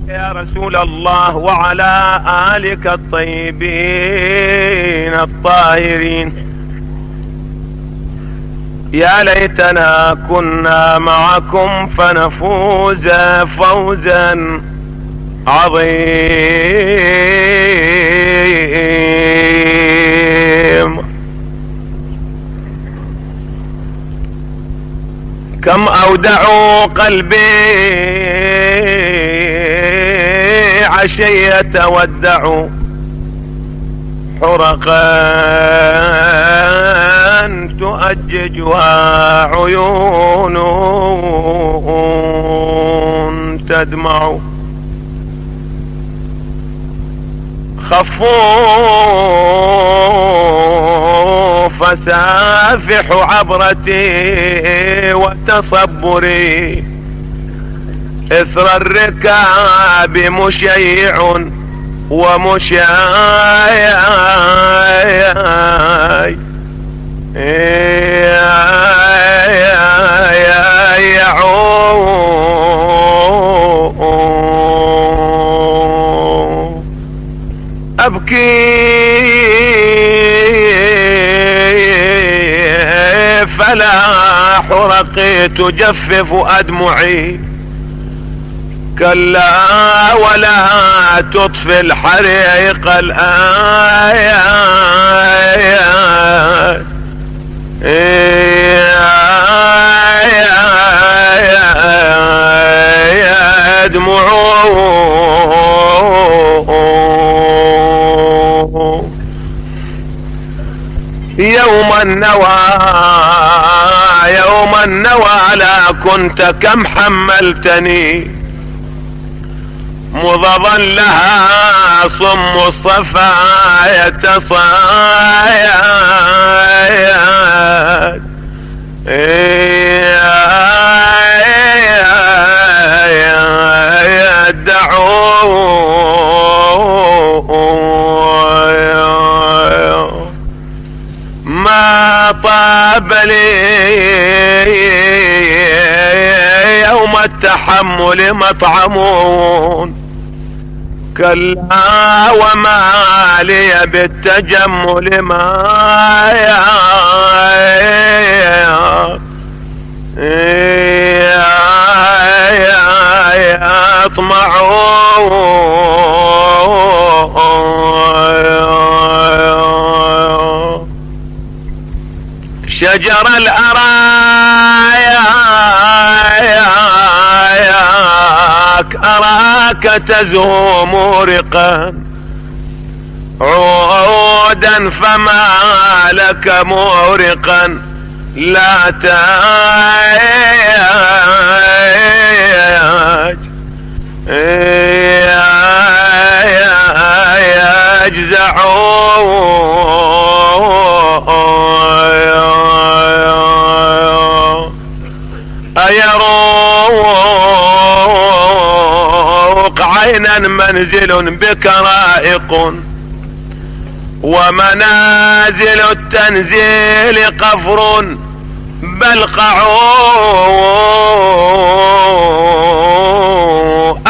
يا رسول الله وعلى آلك الطيبين الطاهرين. يا ليتنا كنا معكم فنفوز فوزا عظيما. كم أودعوا قلبي عشية ودعوا حرقا تؤججها عيون تدمع. خفوا فسافح عبرتي وتصبري إثر الركاب مشيع ومشايع أبكي فلا حرقي تجفف أدمعي. كلا ولا تطفي الحريق الآيات يدمعون. يوم النوى لا كنت كم حملتني مضضا لها صم الصفايا صايات يدعون. ما طاب لي يوم التحمل مطعمون. كلا وما لي بالتجمل ما يطمعون. شجر الأراياك أراك تزهو مورقا عودا فما لك مورقا لا تاج يجزعون. أيروق عينا منزل بك رائق ومنازل التنزيل قفر بلقعوا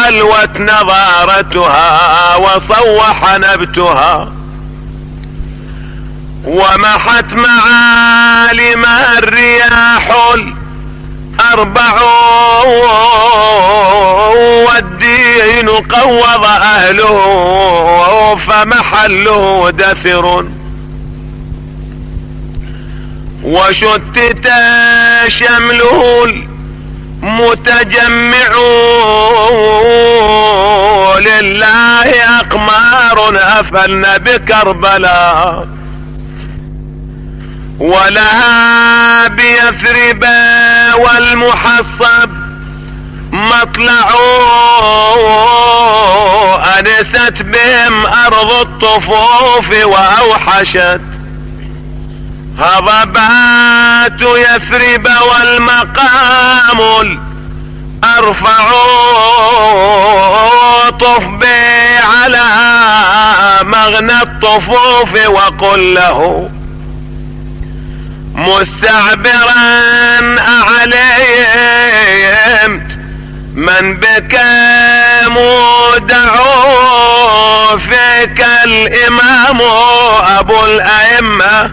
ألوت نظارتها وصوح نبتها ومحت معالمها الرياح الأربع والدين قوض أهله فمحله دثر وشتت شمله المتجمع لله أقمار أفلن بكربلاء ولها بيثرب والمحصب مطلع أنست بهم أرض الطفوف وأوحشت هضبات يثرب والمقام الأرفع طف بي على مغنى الطفوف وقل له مستعبرا أعلمت من بك مودع فيك الإمام أبو الأئمة،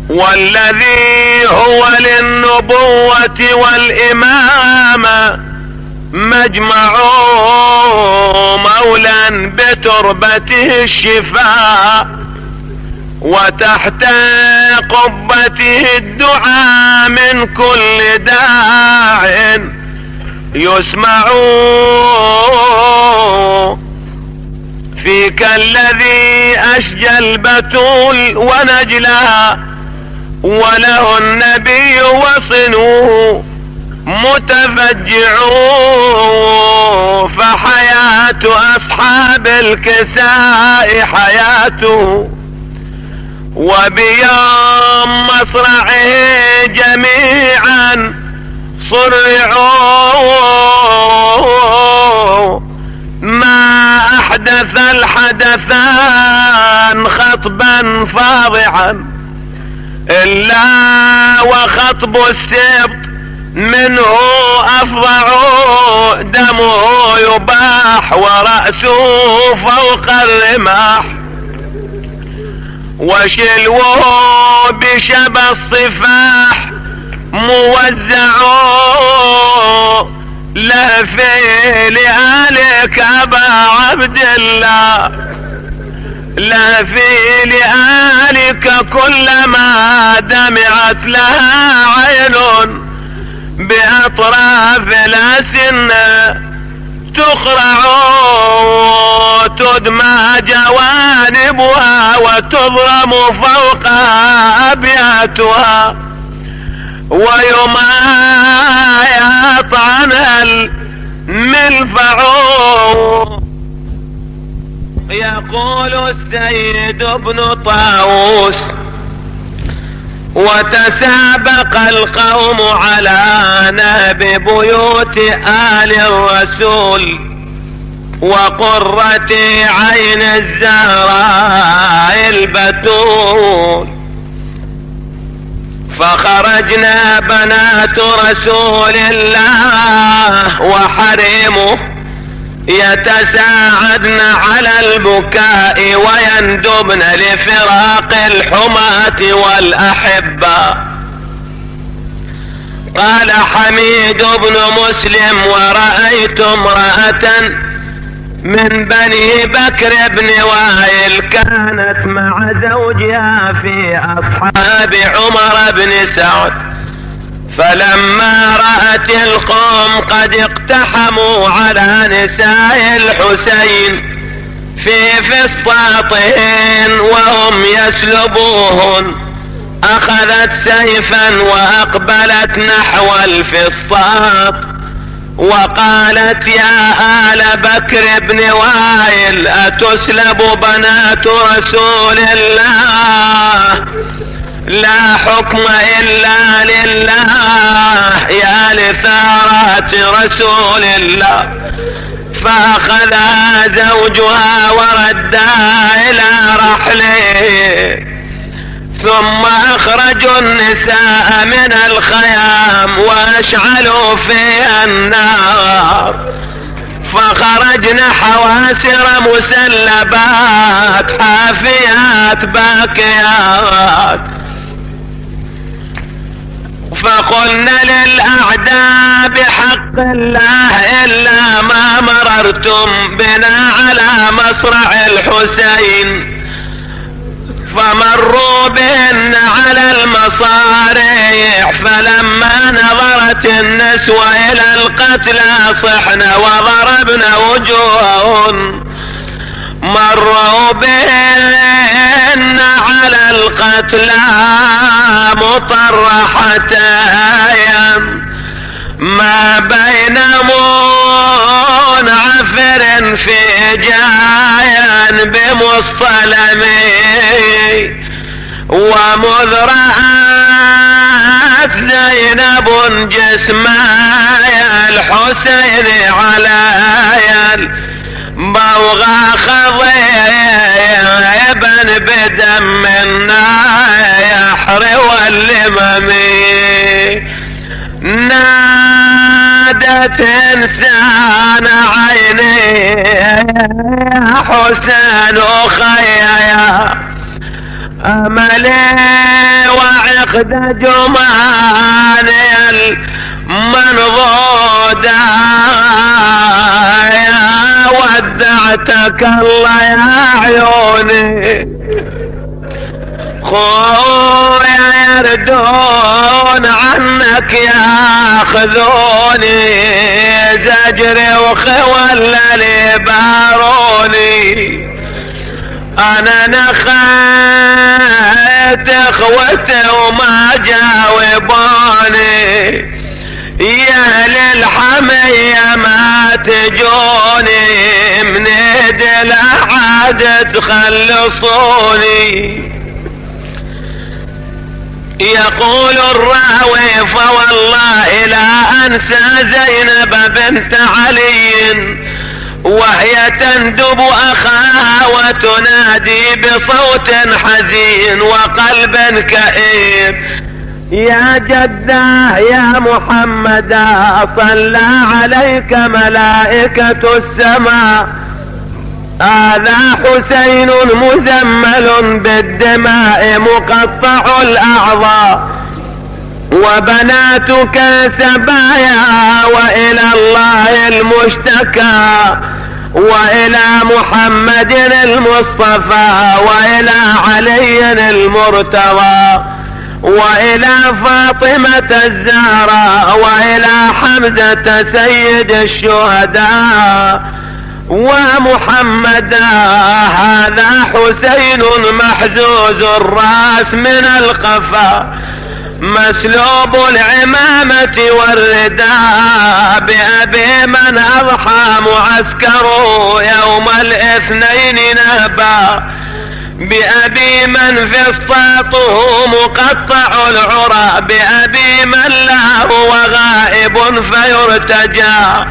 والذي هو للنبوة والإمامة مجمع مولا بتربته الشفاء، وتحت قبته الدعاء من كل داع يسمع. فيك الذي أشجى البتول ونجلها، وله النبي وصنوه متفجع. فحياة أصحاب الكساء حياته، وبيوم مصرعه جميعا صرعوا. ما أحدث الحدثان خطبا فاضعا إلا وخطب السبط منه أفظع. دمه يباح ورأسه فوق الرماح، وشلوه بشبى الصفاح موزع. لهفي لآلك أبا عبد الله، لهفي لآلك كلما دمعت لها عين بأطراف الأسن تخرع. تدمى جوانبها وتضرم فوقها أبياتها، ويما يطعنها الملفع. يقول السيد ابن طاووس: وتسابق القوم على نهب بيوت آل الرسول، وقرة عين الزهراء البتول. فخرجنا بنات رسول الله وحريمه يتساعدن على البكاء ويندبن لفراق الحماة والأحبة. قال حميد بن مسلم: ورأيت امرأة من بني بكر بن وائل كانت مع زوجها في أصحاب عمر بن سعد، فلما رأت القوم قد اقتحموا على نساء الحسين في فسطاطهن وهم يسلبوهن، أخذت سيفا وأقبلت نحو الفسطاط وقالت: يا آل بكر بن وائل أتسلب بنات رسول الله؟ لا حكم إلا لله يا لثارات رسول الله. فأخذها زوجها وردها إلى رحله، ثم أخرجوا النساء من الخيام وأشعلوا فيها النار، فخرجن حواسر مسلبات حافيات باكيات. فقلنا للأعداء بحق الله إلا ما مررتم بنا على مصرع الحسين، فمروا بهن على المصاريع، فلما نظرت النسوة إلى القتلى صحن وضربن وجوههن. مروا بهن على القتلى مطرحتين ما بين منعفر في جايا بمصطلمي، ومذرعات زينب جسمايا الحسين على بوغى خضيبا بدم النايحر واللممي. نادى عادت إنسان عيني يا حسين أخيا أملي وعقد جماني المنضودة يا ودعتك الله يا عيوني خويا يردون عنك ياخذوني زجري وخولي باروني انا نخيت اخوتي وما جاوبوني يا اهل الحمية ما تجوني من يد الاحد تخلصوني. يقول الراوي فوالله لا انسى زينب بنت علي وهي تندب اخاها وتنادي بصوت حزين وقلب كئيب يا جده يا محمد صلى عليك ملائكة السماء هذا حسين مزمل بالدماء مقطع الاعضاء وبناتك سبايا والى الله المشتكى والى محمد المصطفى والى علي المرتضى والى فاطمة الزهراء والى حمزة سيد الشهداء ومحمد هذا حسين محزوز الراس من القفا مسلوب العمامة والرداء بأبي من أضحى معسكره يوم الاثنين نهبا بأبي من فسطاطه مقطع العرى بأبي من لا هو غائب فيرتجى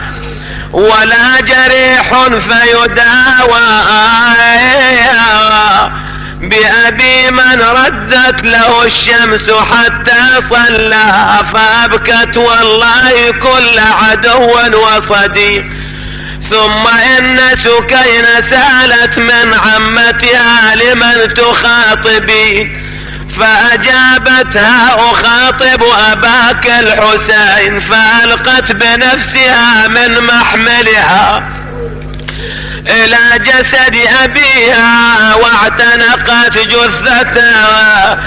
ولا جريح فيداوى بأبي من ردت له الشمس حتى صلى فأبكت والله كل عدو وصديق. ثم إن سكين سألت من عمتها لمن تخاطبين فأجابتها أخاطب أباك الحسين فألقت بنفسها من محملها إلى جسد أبيها واعتنقت جثتها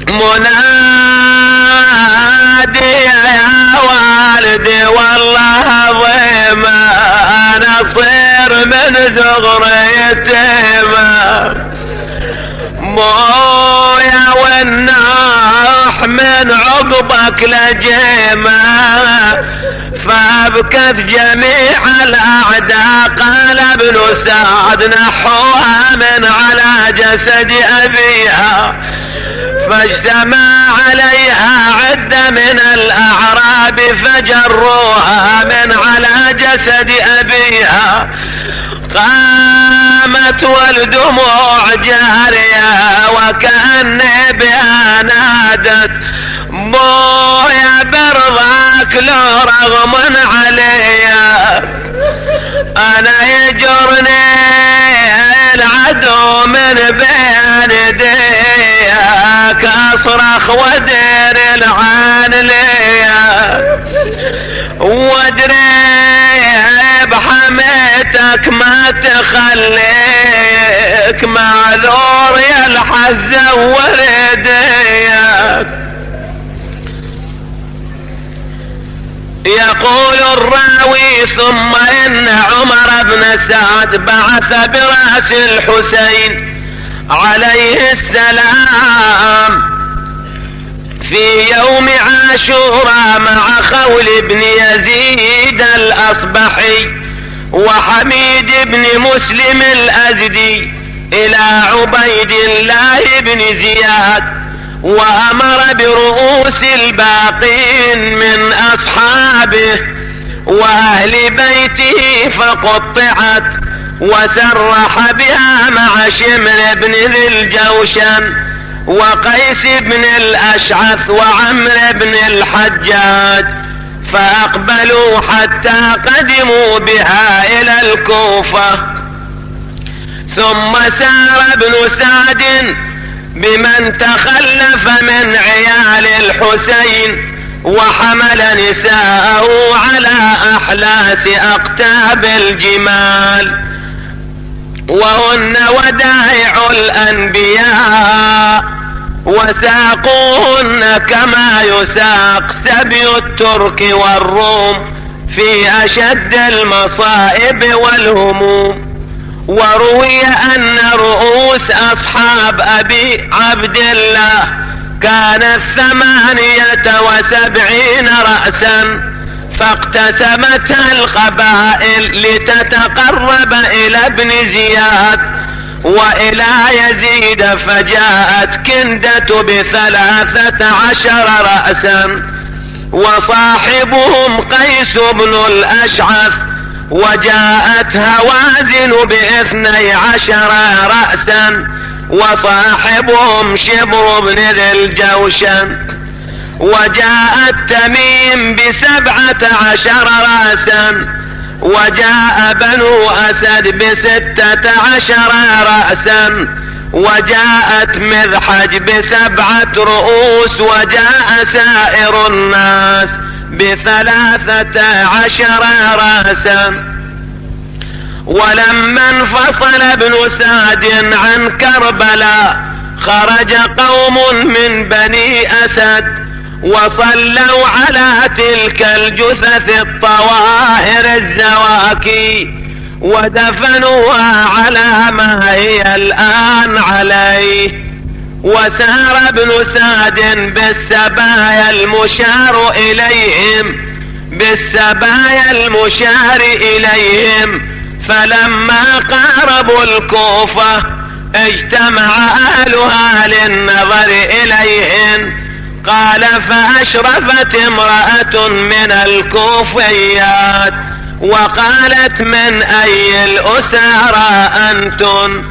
منادي يا والدي والله عظيمة أنا صير من صغري يتيمة مويا والنوح من عقبك لجيمة فابكت جميع الاعداء قال ابن سعد نحوها من على جسد ابيها فاجتمع عليها عدة من الاعراب فجروها من على جسد ابيها قامت والدموع جارية وكأني بها نادت بويا برضاك لو رغم عليا انا يجرني العدو من بين يديك اصرخ ودير العين ليا وادري بحميتك ما تخليك معذور يا الحزة ورديك. يقول الراوي ثم إن عمر بن سعد بعث برأس الحسين عليه السلام في يوم عاشوراء مع خول بن يزيد الأصبحي وحميد بن مسلم الأزدي إلى عبيد الله بن زياد وأمر برؤوس الباقين من أصحابه وأهل بيته فقطعت وسرح بها مع شمر بن ذي الجوشن وقيس بن الأشعث وعمر بن الحجاج فأقبلوا حتى قدموا بها إلى الكوفة. ثم سار ابن سعد بمن تخلف من عيال الحسين، وحمل نساءه على أحلاس أقتاب الجمال، وهن ودائع الأنبياء، وساقوهن كما يساق سبي الترك والروم في أشد المصائب والهموم. وروي أن رؤوس أصحاب أبي عبد الله كانت 78 رأسا، فاقتسمتها القبائل لتتقرب إلى ابن زياد وإلى يزيد، فجاءت كندة ب13 رأسا، وصاحبهم قيس بن الأشعث، وجاءت هوازن ب12 رأسا، وصاحبهم شبر بن ذي الجوشن، وجاءت تميم ب17 رأسا، وجاء بنو أسد ب16 رأسا، وجاءت مذحج ب7 رؤوس، وجاء سائر الناس ب13 رأسا. ولما انفصل ابن سعد عن كربلاء خرج قوم من بني أسد وصلوا على تلك الجثث الطواهر الزواكي، ودفنوها على ما هي الآن عليه. وسار ابن سعد بالسبايا المشار إليهم، فلما قاربوا الكوفة اجتمع أهلها للنظر إليهن. قال: فأشرفت امرأة من الكوفيات وقالت: من أي الأسارى أنتن؟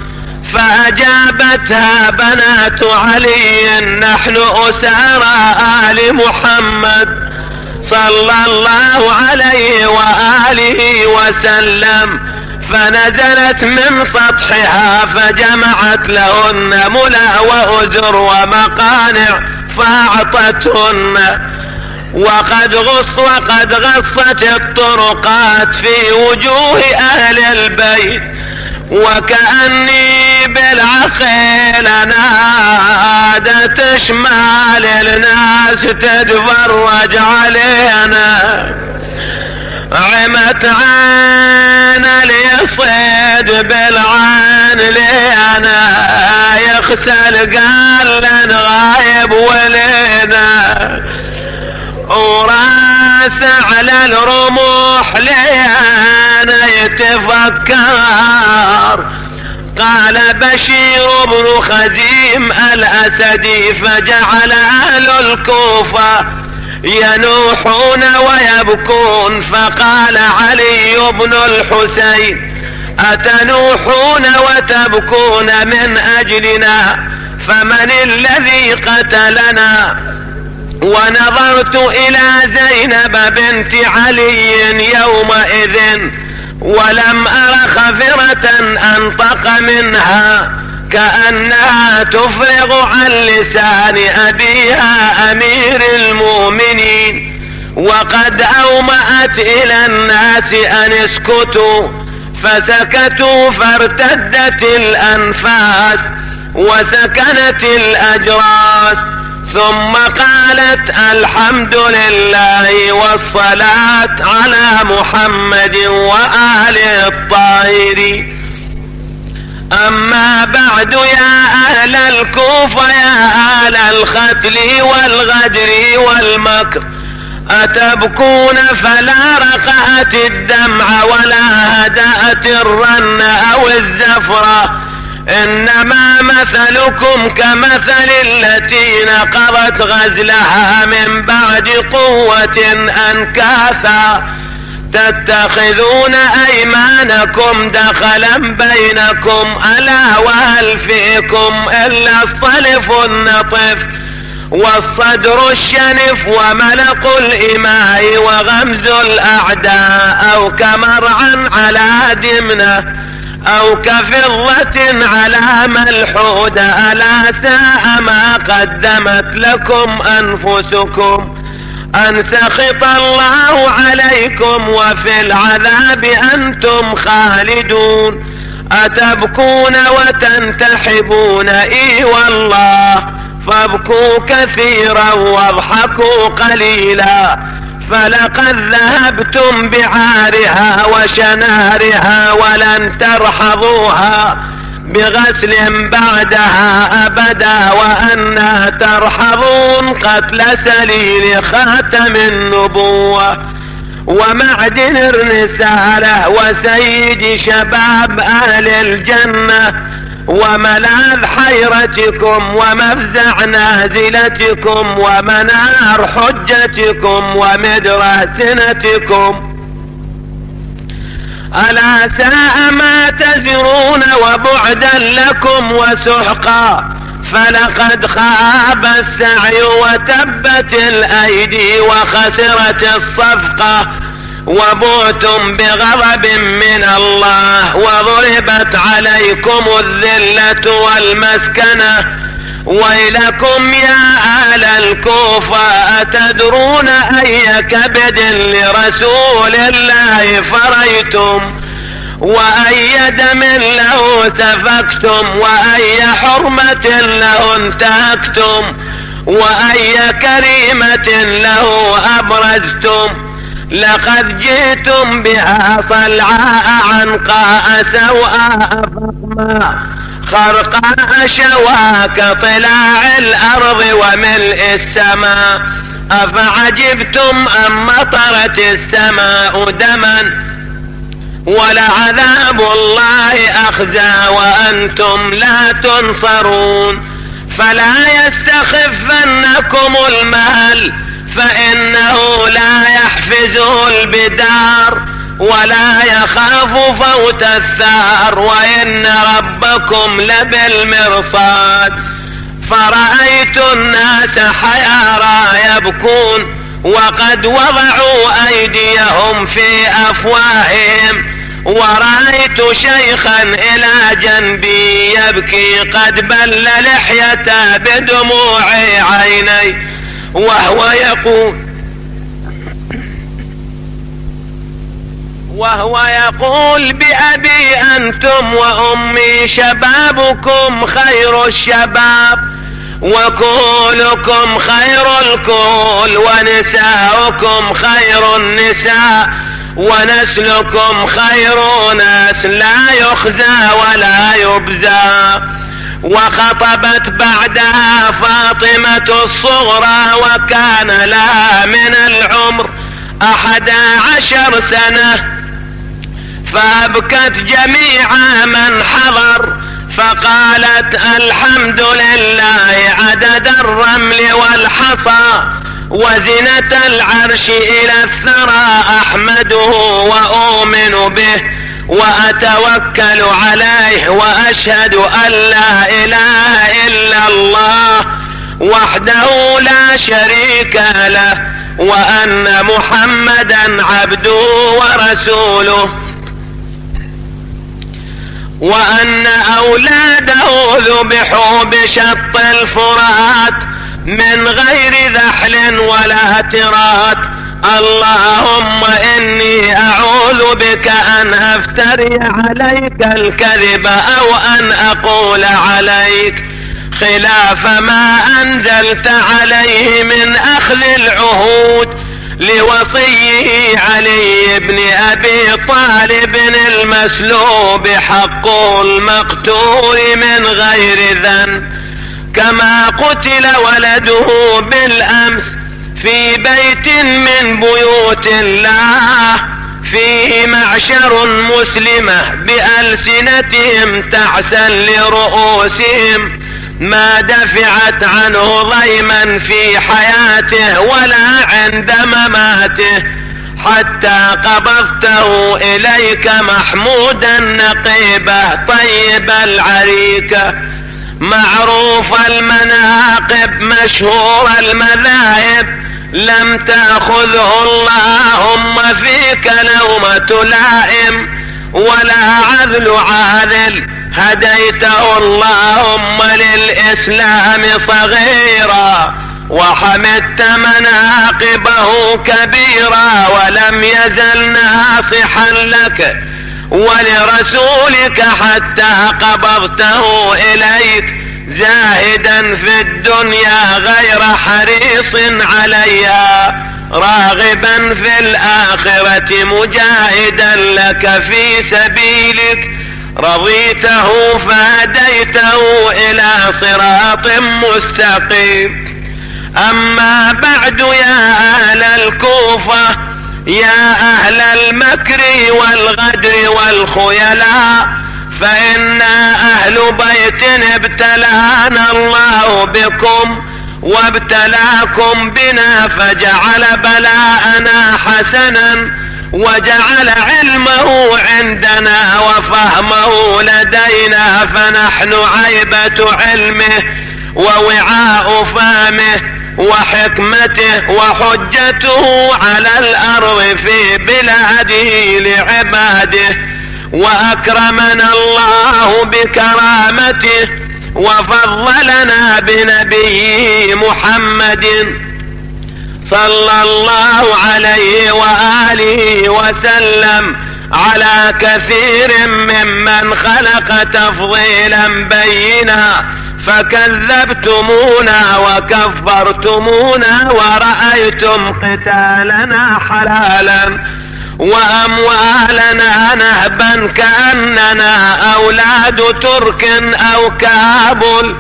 فأجابتها بنات علي: نحن أسارى آل محمد صلى الله عليه وآله وسلم. فنزلت من سطحها فجمعت لهن ملا وأزر ومقانع فأعطتهن. وقد غصت الطرقات في وجوه أهل البيت، وكأني بالعقيل نادت شمال الناس تتفرج علينا. عمت عين اليصيد بالعين لينا، يغسل قال غايب ولينا، وراس على الرموح لينا يتفكر. قال بشير بن خزيم الأسدي: فجعل أهل الكوفة ينوحون ويبكون، فقال علي بن الحسين: أتنوحون وتبكون من أجلنا؟ فمن الذي قتلنا؟ ونظرت إلى زينب بنت علي يومئذ ولم أر خفرة أنطق منها، كأنها تفرغ عن لسان أبيها أمير المؤمنين. وقد أومأت إلى الناس أن اسكتوا، فسكتوا، فارتدت الأنفاس وسكنت الأجراس، ثم قالت: الحمد لله والصلاة على محمد وآله الطاهرين. أما بعد، يا أهل الكوفة، يا أهل الختل والغدر والمكر، أتبكون فلا رقعت الدمع ولا هدأت الرن أو الزفرة؟ إنما مثلكم كمثل التي نقضت غزلها من بعد قوة أنكاثا، تتخذون أيمانكم دخلا بينكم، ألا وهل فيكم إلا الصلف النطف؟ والصدر الشنف وملق الإماء وغمز الأعداء، أو كمرعى على دمنة أو كفضة على ملحودة. ألا ساء ما قدمت لكم أنفسكم أن سخط الله عليكم وفي العذاب أنتم خالدون. أتبكون وتنتحبون إي والله، فابكوا كثيرا واضحكوا قليلا، فلقد ذهبتم بعارها وشنارها ولن ترحضوها بغسل بعدها أبدا، وأنا ترحضون قتل سليل خاتم النبوة ومعدن الرسالة وسيد شباب أهل الجنة وملاذ حيرتكم ومفزع نازلتكم ومنار حجتكم ومدرى سنتكم. ألا ساء ما تزرون وبعدا لكم وسحقا، فلقد خاب السعي وتبت الأيدي وخسرت الصفقة، وبعتم بغضب من الله وضربت عليكم الذلة والمسكنة. ويلكم يا أهل الكوفة، أتدرون أي كبد لرسول الله فريتم، وأي دم له سفكتم، وأي حرمة له انتهكتم، وأي كريمة له أبرزتم. لقد جئتم بها صلعاء عنقاء سوءاء فقماء خرقاء شواك طلاع الأرض وملء السماء. أفعجبتم أم مطرت السماء دما، ولعذاب الله أخزى وأنتم لا تنصرون. فلا يستخفنكم المال، فإنه لا يحفزه البدار ولا يخاف فوت الثار، وإن ربكم لبالمرصاد. فرأيت الناس حيارى يبكون وقد وضعوا أيديهم في أفواههم، ورأيت شيخا إلى جنبي يبكي قد بل لحيته بدموع عيني وهو يقول بأبي أنتم وأمي شبابكم خير الشباب، وكولكم خير الكول، ونساؤكم خير النساء، ونسلكم خير ناس لا يخزى ولا يبزى. وخطبت بعدها فاطمة الصغرى وكان لها من العمر 11 سنة، فأبكت جميع من حضر، فقالت الحمد لله عدد الرمل والحصى وزنة العرش إلى الثرى، أحمده وأؤمن به وأتوكل عليه، وأشهد أن لا إله إلا الله وحده لا شريك له، وأن محمدا عبده ورسوله، وأن أولاده ذبحوا بشط الفرات من غير ذحل ولا اعتراض. اللهم إني أعوذ بك أن أفتري عليك الكذب أو أن أقول عليك خلاف ما أنزلت عليه من أخذ العهود لوصيه علي بن أبي طالب المسلوب حقه المقتول من غير ذنب، كما قتل ولده بالأمس في بيت من بيوت الله فيه معشر مسلمة بألسنتهم تعسا لرؤوسهم، ما دفعت عنه ضيما في حياته ولا عند مماته، حتى قبضته إليك محمودا نقيبه طيب العريكة. معروف المناقب مشهور المذاهب، لم تأخذه اللهم فيك لومة لائم، ولا عذل عاذل هديته اللهم للإسلام صغيرا، وحمدت مناقبه كبيرا، ولم يزل ناصحا لك ولرسولك حتى قبضته إليك، زاهدا في الدنيا غير حريص عليها، راغبا في الآخرة مجاهدا لك في سبيلك، رضيته فهديته إلى صراط مستقيم. أما بعد يا أهل الكوفة، يا أهل المكر والغدر والخيلاء، فإنا أهل بيت ابتلانا الله بكم وابتلاكم بنا، فجعل بلاءنا حسنا، وجعل علمه عندنا وفهمه لدينا، فنحن عيبة علمه ووعاء فهمه وحكمته وحجته على الأرض في بلاده لعباده. وأكرمنا الله بكرامته وفضلنا بنبيه محمد صلى الله عليه وآله وسلم على كثير ممن خلق تفضيلا بينا، فكذبتمونا وكفرتمونا ورأيتم قتالنا حلالا وأموالنا نهبا كأننا أولاد ترك أو كابل،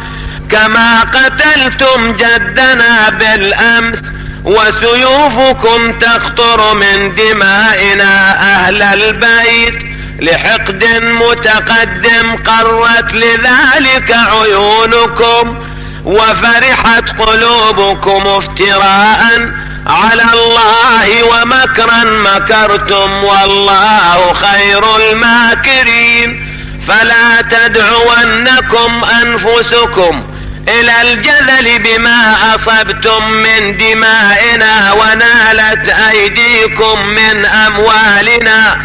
كما قتلتم جدنا بالأمس، وسيوفكم تقطر من دمائنا أهل البيت، لحقد متقدم قرت لذلك عيونكم، وفرحت قلوبكم افتراء على الله ومكرا مكرتم، والله خير الماكرين. فلا تدعونكم أنفسكم إلى الجذل بما أصبتم من دمائنا ونالت أيديكم من أموالنا،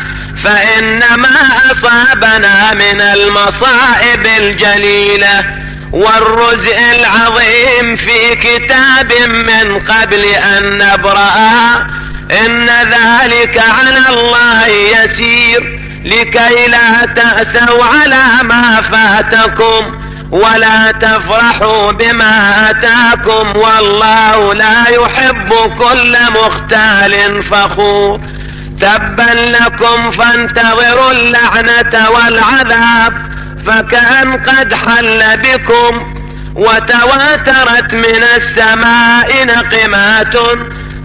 فإنما أصابنا من المصائب الجليلة والرزء العظيم في كتاب من قبل أن نبرأ، إن ذلك على الله يسير، لكي لا تأسوا على ما فاتكم ولا تفرحوا بما أتاكم، والله لا يحب كل مختال فخور. تبا لكم فانتظروا اللعنة والعذاب، فكأن قد حل بكم وتواترت من السماء نقمات،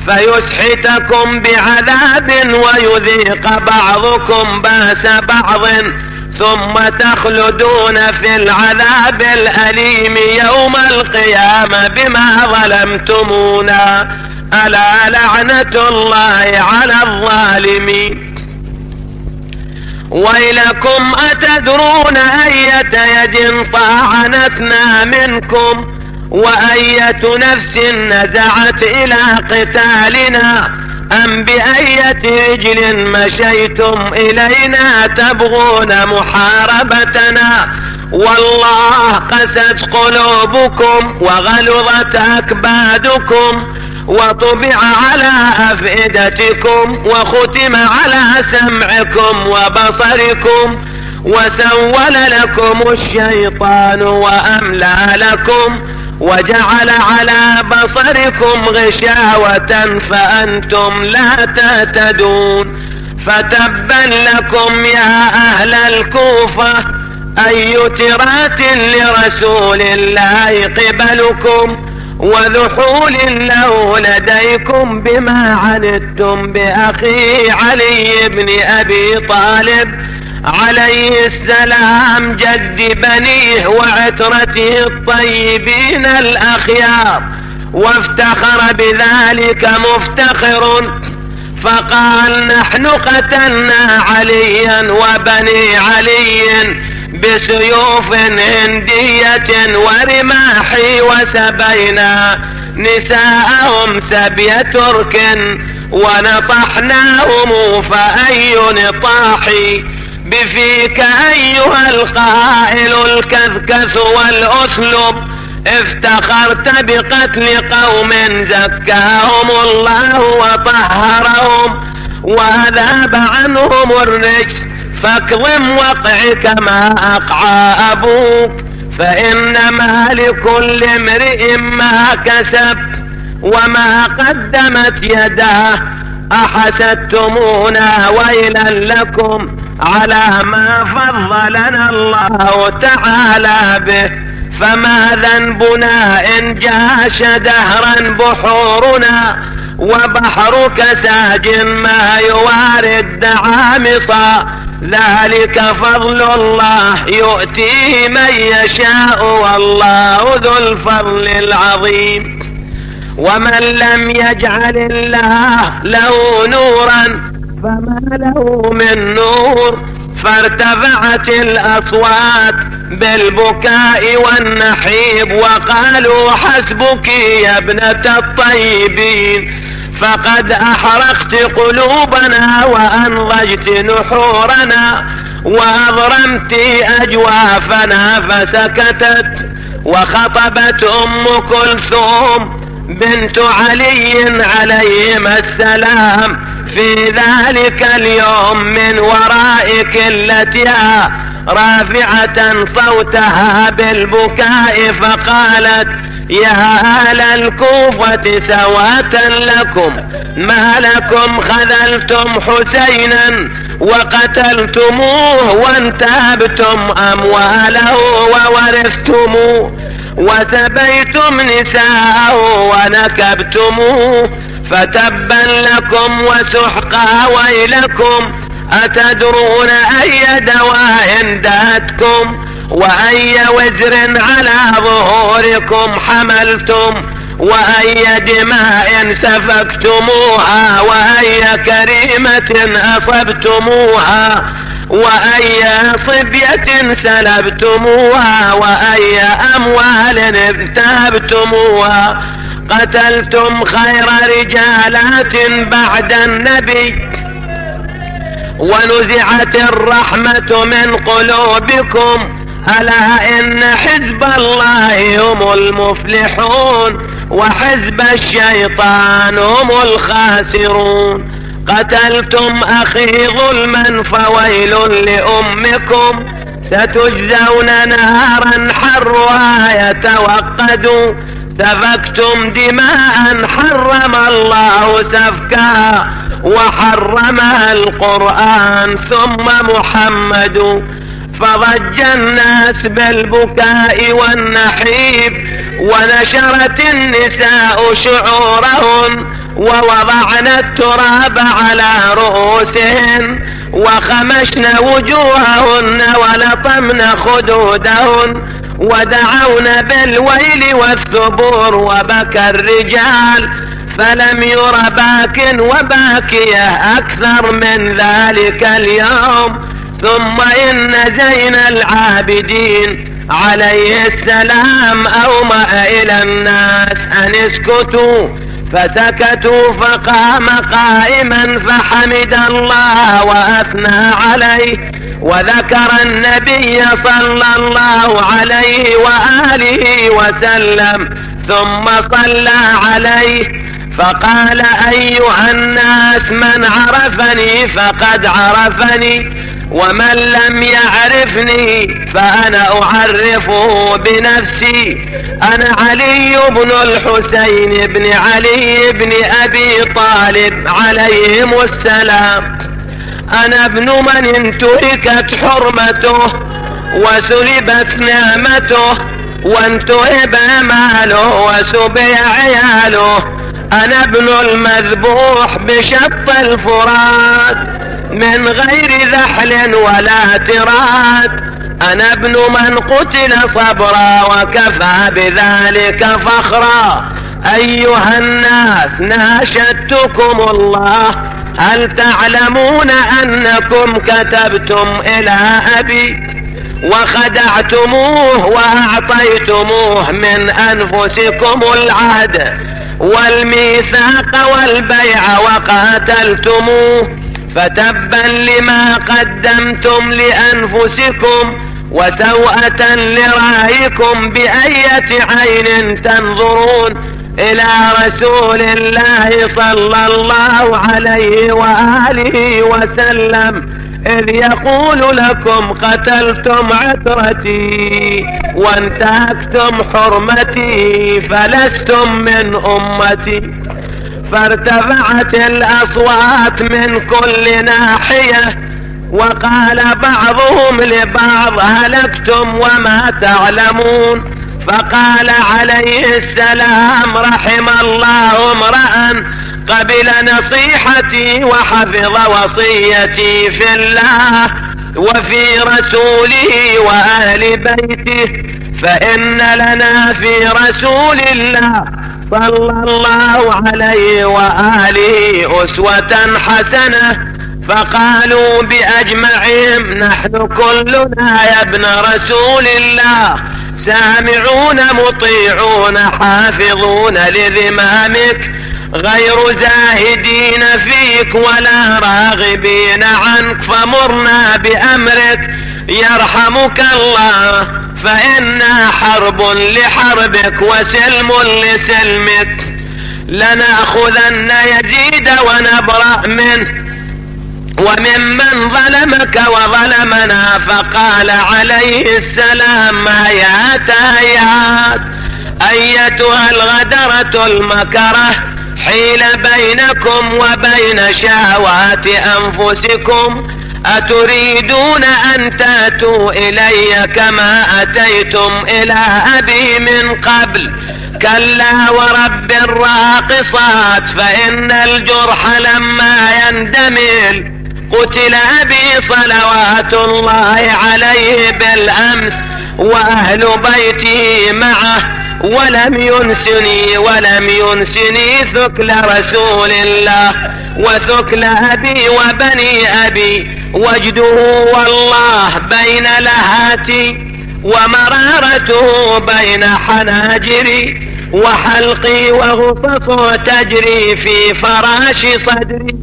فيسحتكم بعذاب ويذيق بعضكم بأس بعض، ثم تخلدون في العذاب الأليم يوم القيامة بما ظلمتمونا، ألا لعنة الله على الظالمين. ويلكم أتدرون أية يد طاعنتنا منكم، وأية نفس نزعت إلى قتالنا، أم بأية رجل مشيتم إلينا تبغون محاربتنا، والله قست قلوبكم وغلظت أكبادكم، وطبع على أفئدتكم وختم على سمعكم وبصركم، وسول لكم الشيطان وأملى لكم، وجعل على بصركم غشاوة فأنتم لا تهتدون. فتبا لكم يا أهل الكوفة، أي ترات لرسول الله قبلكم، وذحول له لديكم بما عنتم بأخي علي بن أبي طالب عليه السلام، جد بنيه وعترته الطيبين الأخيار، وافتخر بذلك مفتخر، فقال: نحن قتلنا عليا وبني علي بسيوف هندية ورماح، وسبينا نساءهم سبي ترك ونطحناهم فأي نطاح. بفيك أيها القائل الكذكث والأسلب، افتخرت بقتل قوم زكاهم الله وطهرهم وأذاب عنهم الرجس، فاكظم وقعك ما أقعى أبوك، فإنما لكل امرئ ما كسب وما قدمت يداه. أحسدتمونا ويلا لكم على ما فضلنا الله تعالى به، فما ذنبنا إن جاش دهرا بحورنا، وبحرك ساج ما يواري الدعامصا، ذلك فضل الله يؤتيه من يشاء والله ذو الفضل العظيم. ومن لم يجعل الله له نورا فما له من نور، فارتفعت الأصوات بالبكاء والنحيب، وقالوا حسبك يا ابنة الطيبين، فقد أحرقت قلوبنا وأنضجت نحورنا وأضرمت أجوافنا فسكتت. وخطبت أم كلثوم بنت علي عليهما السلام في ذلك اليوم من وراء كلتها رافعة صوتها بالبكاء، فقالت يا أهل الكوفة سواة لكم، ما لكم خذلتم حسينا وقتلتموه وانتهبتم أمواله وورثتموه، وسبيتم نساءه ونكبتموه، فتبا لكم وسحقا ويلكم. أتدرون أي دواء داتكم وأي وزر على ظهوركم حملتم، وأي دماء سفكتموها، وأي كريمة أصبتموها، وأي صبية سلبتموها، وأي أموال ابتهبتموها. قتلتم خير رجالات بعد النبي، ونزعت الرحمة من قلوبكم. ألا إن حزب الله هم المفلحون، وحزب الشيطان هم الخاسرون. قتلتم أخي ظلما فويل لأمكم، ستجزون نارا حرها يتوقد. سفكتم دماء حرم الله سفكها، وحرمها القرآن ثم محمد. فضج الناس بالبكاء والنحيب، ونشرت النساء شعورهن، ووضعن التراب على رؤوسهن، وخمشن وجوههن ولطمن خدودهن، ودعون بالويل والثبور. وبكى الرجال فلم ير باك وباكيه أكثر من ذلك اليوم. ثم إن زين العابدين عليه السلام أومأ إلى الناس أن اسكتوا، فسكتوا، فقام قائما فحمد الله وأثنى عليه، وذكر النبي صلى الله عليه وآله وسلم، ثم صلى عليه فقال أيها الناس من عرفني فقد عرفني، ومن لم يعرفني فأنا أعرفه بنفسي. أنا علي بن الحسين بن علي بن أبي طالب عليهم السلام. أنا ابن من انتهكت حرمته وسلبت نعمته، وانتهب ماله وسبي عياله. أنا ابن المذبوح بشط الفرات من غير ذحل ولا ترات. أنا ابن من قتل صبرا وكفى بذلك فخرا. أيها الناس ناشدتكم الله، هل تعلمون أنكم كتبتم إلى أبي وخدعتموه وأعطيتموه من أنفسكم العهد والميثاق والبيع وقاتلتموه، فتبا لما قدمتم لأنفسكم وسوءة لرأيكم بأية عين تنظرون إلى رسول الله صلى الله عليه وآله وسلم إذ يقول لكم قتلتم عترتي وانتهكتم حرمتي فلستم من أمتي. فارتفعت الأصوات من كل ناحية، وقال بعضهم لبعض هلكتم وما تعلمون. فقال عليه السلام رحم الله امرأ قبل نصيحتي وحفظ وصيتي في الله وفي رسوله وأهل بيته، فإن لنا في رسول الله صلى الله عليه وآله أسوة حسنة. فقالوا بأجمعهم نحن كلنا يا ابن رسول الله سامعون مطيعون حافظون لذمامك غير زاهدين فيك ولا راغبين عنك، فمرنا بأمرك يرحمك الله، فإنا حرب لحربك وسلم لسلمك. لنأخذن يزيد ونبرأ منه وممن ظلمك وظلمنا. فقال عليه السلام آيات آيات أيتها الغدرة المكره حيل بينكم وبين شهوات أنفسكم، أتريدون أن تأتوا إلي كما أتيتم إلى أبي من قبل؟ كلا ورب الراقصات فإن الجرح لما يندمل قتل أبي صلوات الله عليه بالأمس وأهل بيته معه، ولم ينسني ثكل رسول الله وثكل أبي وبني أبي، وجده والله بين لهاتي ومرارته بين حناجري، وحلقي وغطس تجري في فراش صدري،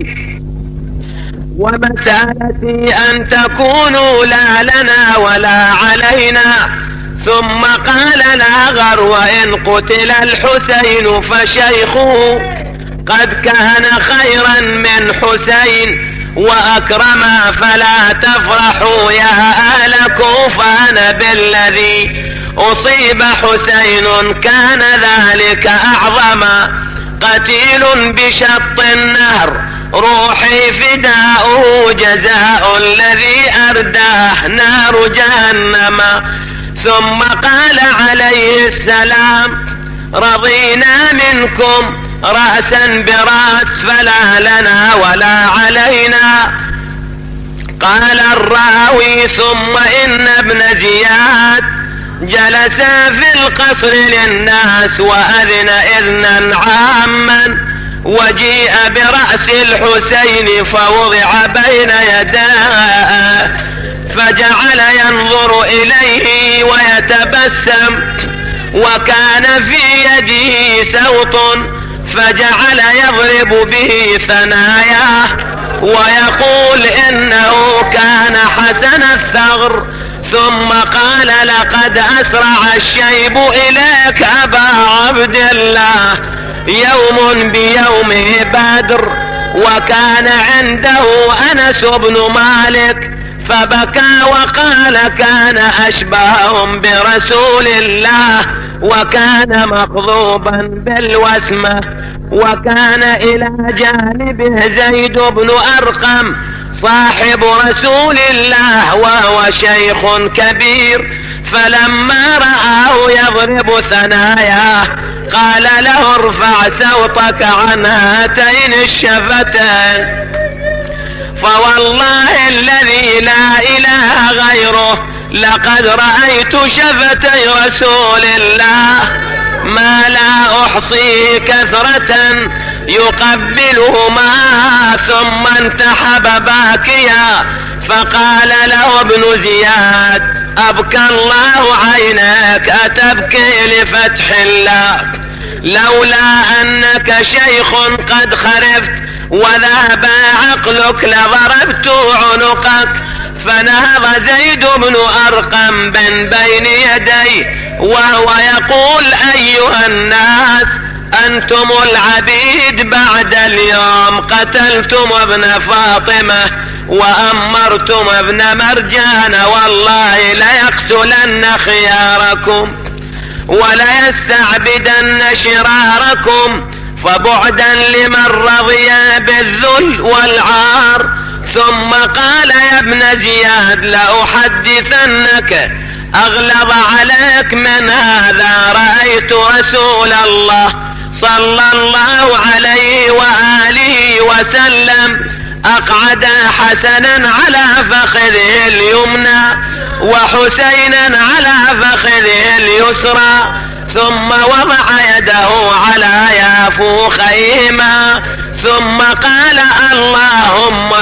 ومسألتي أن تكونوا لا لنا ولا علينا. ثم قال لا غرو إن قتل الحسين فشيخه قد كان خيرا من حسين وأكرما، فلا تفرحوا يا أهل كوفة بالذي أصيب حسين كان ذلك أعظما. قتيل بشط النهر روحي فداؤه جزاء الذي أرداه نار جهنم. ثم قال عليه السلام رضينا منكم رأسا براس فلا لنا ولا علينا. قال الراوي ثم إن ابن زياد جلس في القصر للناس وأذن إذنا عاما، وجيء برأس الحسين فوضع بين يداه فجعل ينظر إليه ويتبسم، وكان في يده سوط فجعل يضرب به ثناياه ويقول إنه كان حسن الثغر. ثم قال لقد أسرع الشيب إليك أبا عبد الله يوم بيومه بدر. وكان عنده أنس بن مالك فبكى وقال كان أشبههم برسول الله وكان مغضوبا بالوسمة. وكان إلى جانبه زيد بن أرقم صاحب رسول الله وهو شيخ كبير، فلما رآه يضرب ثناياه قال له ارفع صوتك عن هاتين الشفتين، فوالله الذي لا إله غيره لقد رأيت شفتي رسول الله ما لا أحصيه كثرة يقبلهما. ثم انتحب باكيا فقال له ابن زياد أبكى الله عينك أتبكي لفتح الله. لولا أنك شيخ قد خرفت وذهب عقلك لضربت عنقك. فنهض زيد بن أرقم من بين يدي وهو يقول أيها الناس أنتم العبيد بعد اليوم قتلتم ابن فاطمة وأمرتم ابن مرجان، والله ليقتلن خياركم وليستعبدن شراركم، فبعدا لمن رضي بالذل والعار. ثم قال يا ابن زياد لأحدثنك أغلظ عليك من هذا. رأيت رسول الله صلى الله عليه وآله وسلم أقعد حسنا على فخذه اليمنى وحسينا على فخذه اليسرى، ثم وضع يده على يافوخيهما ثم قال اللهم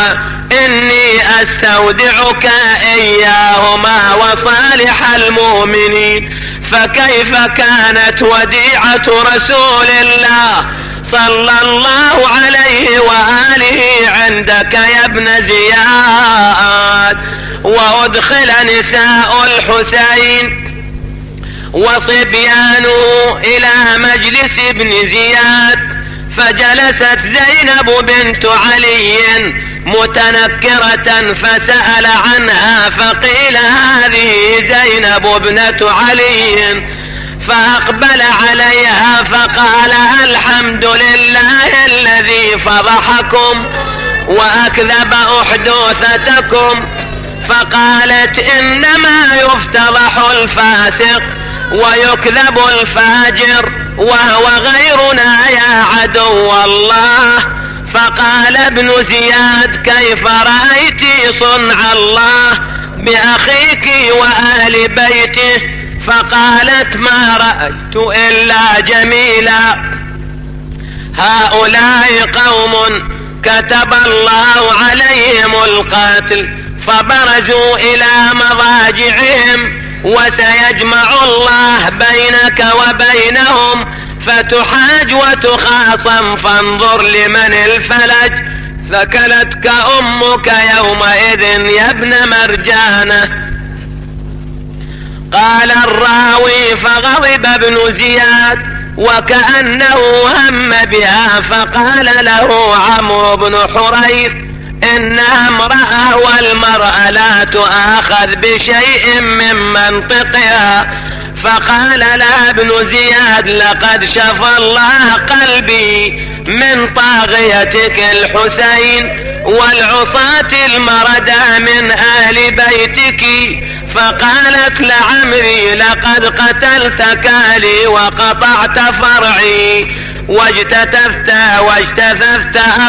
إني أستودعك إياهما وصالح المؤمنين. فكيف كانت وديعة رسول الله صلى الله عليه وآله عندك يا ابن زياد؟ وأدخل نساء الحسين وصبيانه إلى مجلس ابن زياد، فجلست زينب بنت علي متنكرة فسأل عنها فقيل هذه زينب ابنة علي، فأقبل عليها فقال الحمد لله الذي فضحكم وأكذب أحدوثتكم. فقالت إنما يفتضح الفاسق ويكذب الفاجر وهو غيرنا يا عدو الله. فقال ابن زياد كيف رأيت صنع الله بأخيك وأهل بيته؟ فقالت ما رأيت إلا جميلا. هؤلاء قوم كتب الله عليهم القتل فبرزوا إلى مضاجعهم، وسيجمع الله بينك وبينهم فتحاج وتخاصم، فانظر لمن الفلج. ثكلتك أمك يومئذ يا ابن مرجانة. قال الراوي فغضب ابن زياد وكأنه هم بها، فقال له عمرو بن حريث إنها امرأة والمرأة لا تؤاخذ بشيء من منطقها. فقال لها ابن زياد لقد شفى الله قلبي من طاغيتك الحسين والعصاة المردى من أهل بيتك. فقالت لعمري لقد قتلت كالي وقطعت فرعي واجتثثت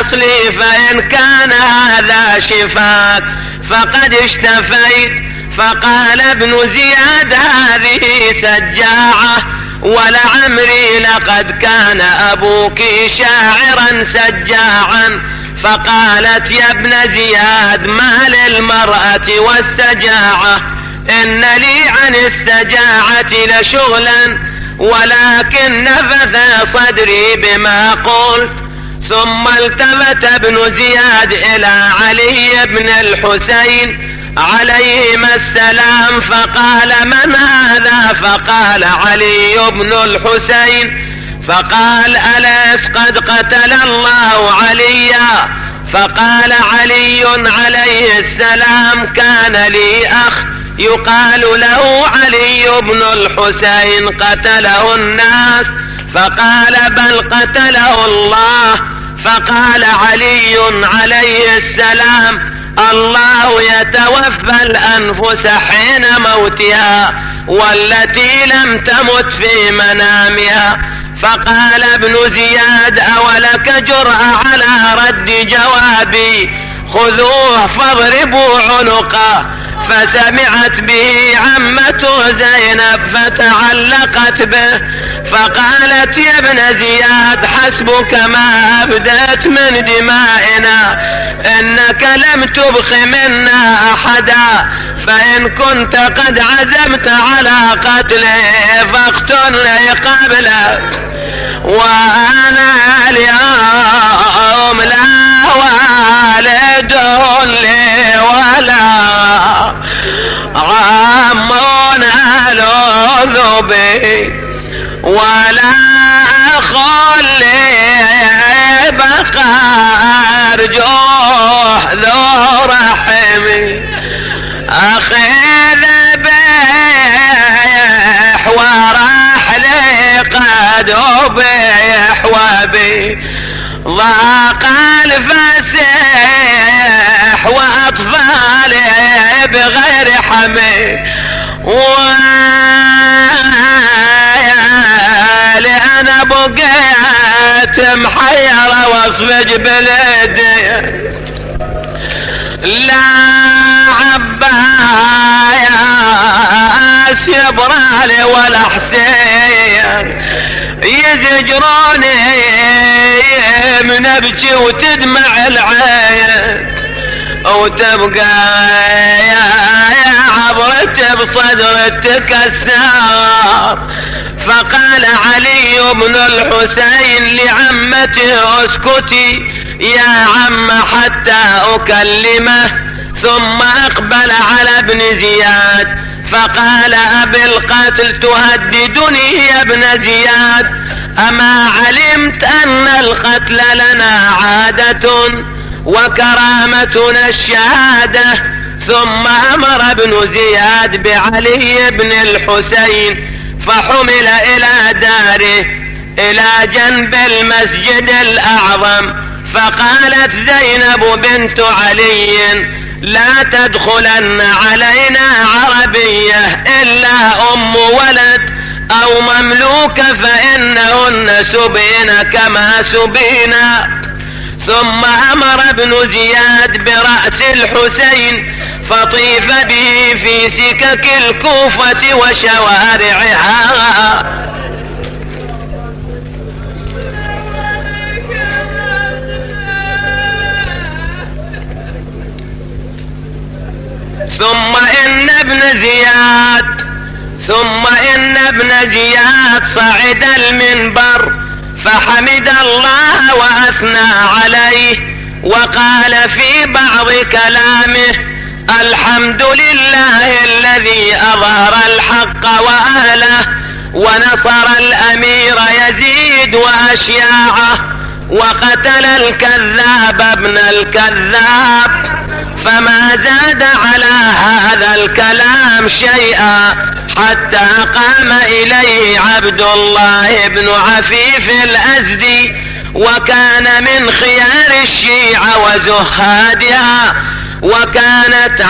أصلي، فإن كان هذا شفاك فقد اشتفيت. فقال ابن زياد هذه سجاعة، ولعمري لقد كان أبوك شاعرا سجاعا. فقالت يا ابن زياد ما للمرأة والسجاعة؟ إن لي عن السجاعة لشغلا ولكن نفث صدري بما قلت. ثم التفت ابن زياد إلى علي بن الحسين عليهما السلام فقال من هذا؟ فقال علي بن الحسين. فقال أليس قد قتل الله عليا؟ فقال علي عليه السلام كان لي أخ يقال له علي بن الحسين قتله الناس. فقال بل قتله الله. فقال علي عليه السلام الله يتوفى الأنفس حين موتها والتي لم تمت في منامها. فقال ابن زياد أولك جرأة على رد جوابي؟ خذوه فاضربوا عنقه. فسمعت به عمته زينب فتعلقت به فقالت يا ابن زياد حسبك ما أبدت من دمائنا، إنك لم تبخ منا أحدا. فإن كنت قد عزمت على قتلي فاقتلني قبله، وأنا اليوم لا والد لي ولا عم ألوذ به ولا أخ لي بقى أرجوه ذو رحمي، أخذ بيح ورحلي قد أبيح وبي ضاق الفسيح وأطفالي بغير حمي، لأنا بقيت محيرة واصفج بلدي، لا عباس يبرالي ولا حسين يزجروني من ابكي وتدمع العين، وتبقى يا عبرتي بصدر تكسر. فقال علي بن الحسين لعمته اسكتي يا عم حتى اكلمه، ثم اقبل على ابن زياد فقال أبي القتل تهددني يا ابن زياد، أما علمت أن القتل لنا عادة وكرامتنا الشهادة؟ ثم أمر ابن زياد بعلي بن الحسين فحمل إلى داره إلى جنب المسجد الأعظم. فقالت زينب بنت علي لا تدخلن علينا عربية إلا أم ولد أو مملوك فإنهن سبين كما سبينا. ثم أمر ابن زياد برأس الحسين فطيف به في سكك الكوفة وشوارعها. ثم إن ابن زياد صعد المنبر فحمد الله وأثنى عليه وقال في بعض كلامه الحمد لله الذي أظهر الحق وأهله ونصر الأمير يزيد وأشياعه وقتل الكذاب ابن الكذاب. فما زاد على هذا الكلام شيئا حتى قام إليه عبد الله بن عفيف الأزدي وكان من خيار الشيعة وزهادها، وكانت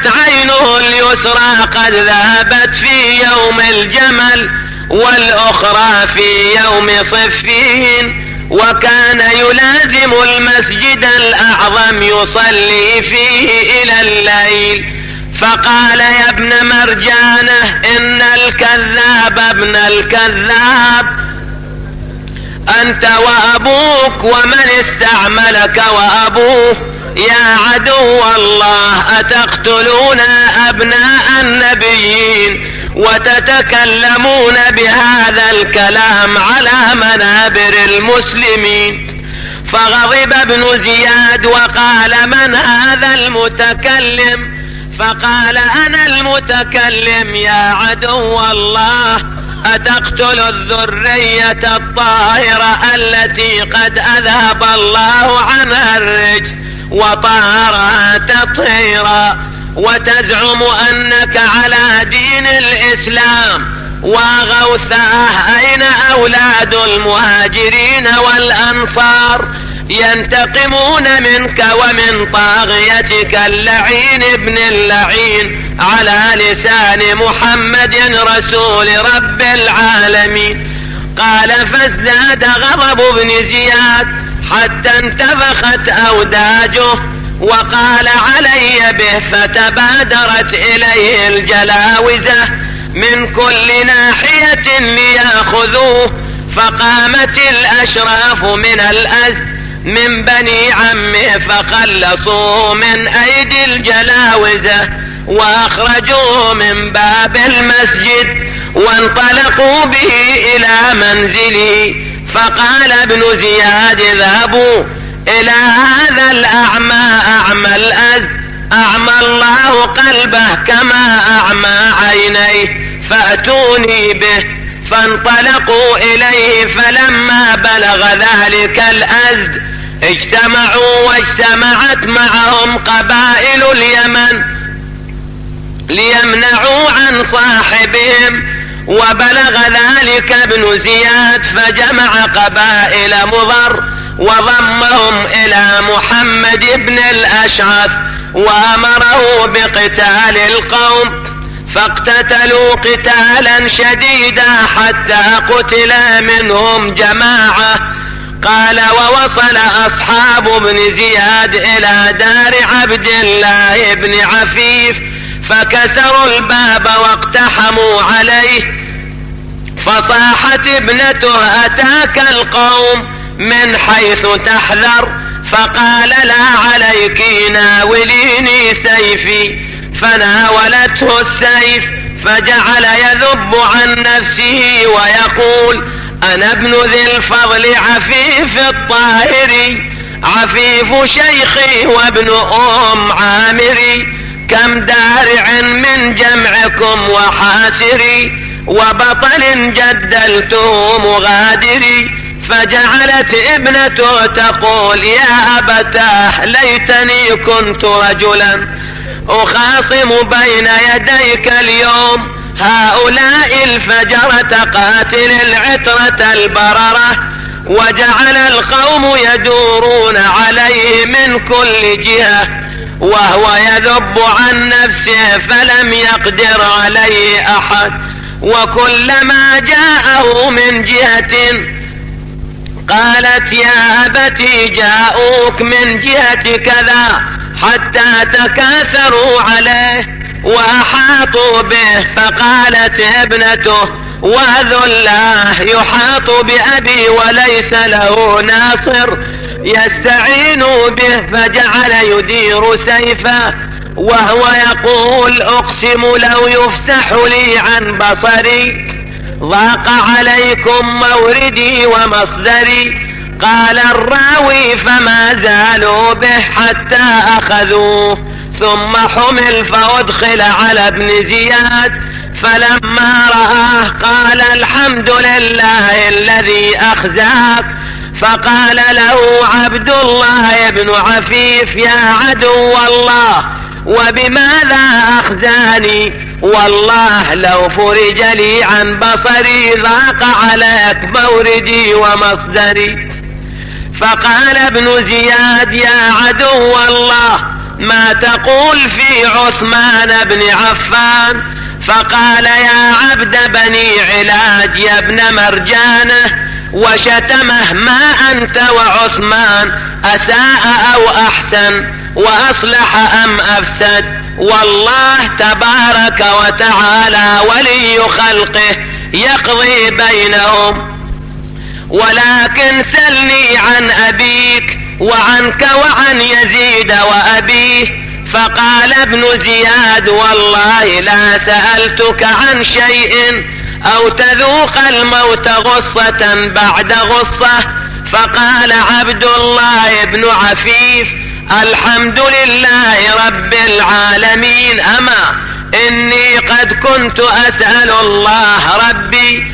عينه اليسرى قد ذهبت في يوم الجمل والأخرى في يوم صفين، وكان يلازم المسجد الأعظم يصلي فيه إلى الليل. فقال يا ابن مرجانة إن الكذاب ابن الكذاب أنت وأبوك ومن استعملك وأبوه يا عدو الله، أتقتلون أبناء النبيين وتتكلمون بهذا الكلام على منابر المسلمين؟ فغضب ابن زياد وقال من هذا المتكلم؟ فقال أنا المتكلم يا عدو الله، أتقتل الذرية الطاهرة التي قد أذهب الله عنها الرجس وطهرها تطهيرا، وتزعم أنك على دين الإسلام وغوثاه؟ أين أولاد المهاجرين والأنصار ينتقمون منك ومن طاغيتك اللعين ابن اللعين على لسان محمد رسول رب العالمين؟ قال فازداد غضب ابن زياد حتى انتفخت أوداجه وقال علي به، فتبادرت إليه الجلاوزة من كل ناحية ليأخذوه. فقامت الأشراف من الأزد من بني عمه فخلصوه من ايدي الجلاوزة واخرجوه من باب المسجد وانطلقوا به الى منزله. فقال ابن زياد اذهبوا الى هذا الاعمى اعمى الازد اعمى الله قلبه كما اعمى عينيه فاتوني به. فانطلقوا اليه فلما بلغ ذلك الازد اجتمعوا واجتمعت معهم قبائل اليمن ليمنعوا عن صاحبهم. وبلغ ذلك ابن زياد فجمع قبائل مضر وضمهم الى محمد بن الاشعث وامره بقتال القوم فاقتتلوا قتالا شديدا حتى قتل منهم جماعة. قال ووصل اصحاب ابن زياد الى دار عبد الله بن عفيف فكسروا الباب واقتحموا عليه. فصاحت ابنته اتاك القوم من حيث تحذر. فقال لا عليك ناوليني سيفي. فناولته السيف فجعل يذب عن نفسه ويقول انا ابن ذي الفضل عفيف الطاهري عفيف شيخي وابن ام عامري كم دارع من جمعكم وحاسري وبطل جدلته مغادري. فجعلت ابنته تقول يا أبتاه ليتني كنت رجلا أخاصم بين يديك اليوم هؤلاء الفجرة قاتل العترة البررة. وجعل القوم يدورون عليه من كل جهة وهو يذب عن نفسه فلم يقدر عليه أحد. وكلما جاءه من جهة قالت يا أبتي جاءوك من جهة كذا حتى تكاثروا عليه وأحاطوا به. فقالت ابنته وذو الله يحاط بأبي وليس له ناصر يستعين به. فجعل يدير سيفه وهو يقول اقسم لو يفسح لي عن بصري ضاق عليكم موردي ومصدري. قال الراوي فما زالوا به حتى اخذوه ثم حمل فادخل على ابن زياد. فلما رآه قال الحمد لله الذي اخزاك. فقال له عبد الله بن عفيف يا عدو الله وبماذا اخزاني والله لو فرج لي عن بصري ضاق عليك موردي ومصدري. فقال ابن زياد يا عدو الله ما تقول في عثمان بن عفان؟ فقال يا عبد بني علاج يا ابن مرجانه وشتمه ما انت وعثمان اساء او احسن واصلح ام افسد والله تبارك وتعالى ولي خلقه يقضي بينهم. ولكن سلني عن ابيك وعنك وعن يزيد وابيه. فقال ابن زياد والله لا سألتك عن شيء او تذوق الموت غصة بعد غصة. فقال عبد الله بن عفيف الحمد لله رب العالمين اما اني قد كنت اسأل الله ربي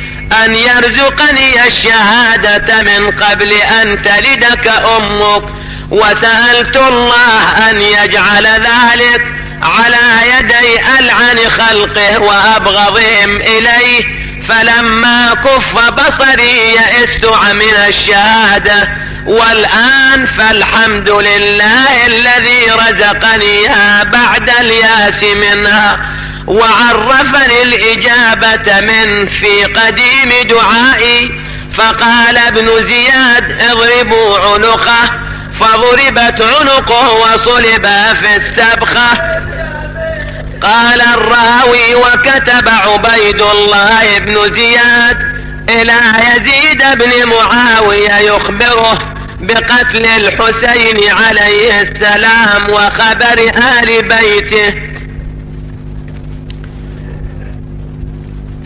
ان يرزقني الشهادة من قبل ان تلدك امك وسألت الله ان يجعل ذلك على يدي ألعن خلقه وأبغضهم إليه. فلما كف بصري يئست من الشهادة والآن فالحمد لله الذي رزقنيها بعد الياس منها وعرفني الإجابة من في قديم دعائي. فقال ابن زياد اضربوا عنقه. فضربت عنقه وصلب في السبخة. قال الراوي وكتب عبيد الله بن زياد إلى يزيد بن معاوية يخبره بقتل الحسين عليه السلام وخبر آل بيته.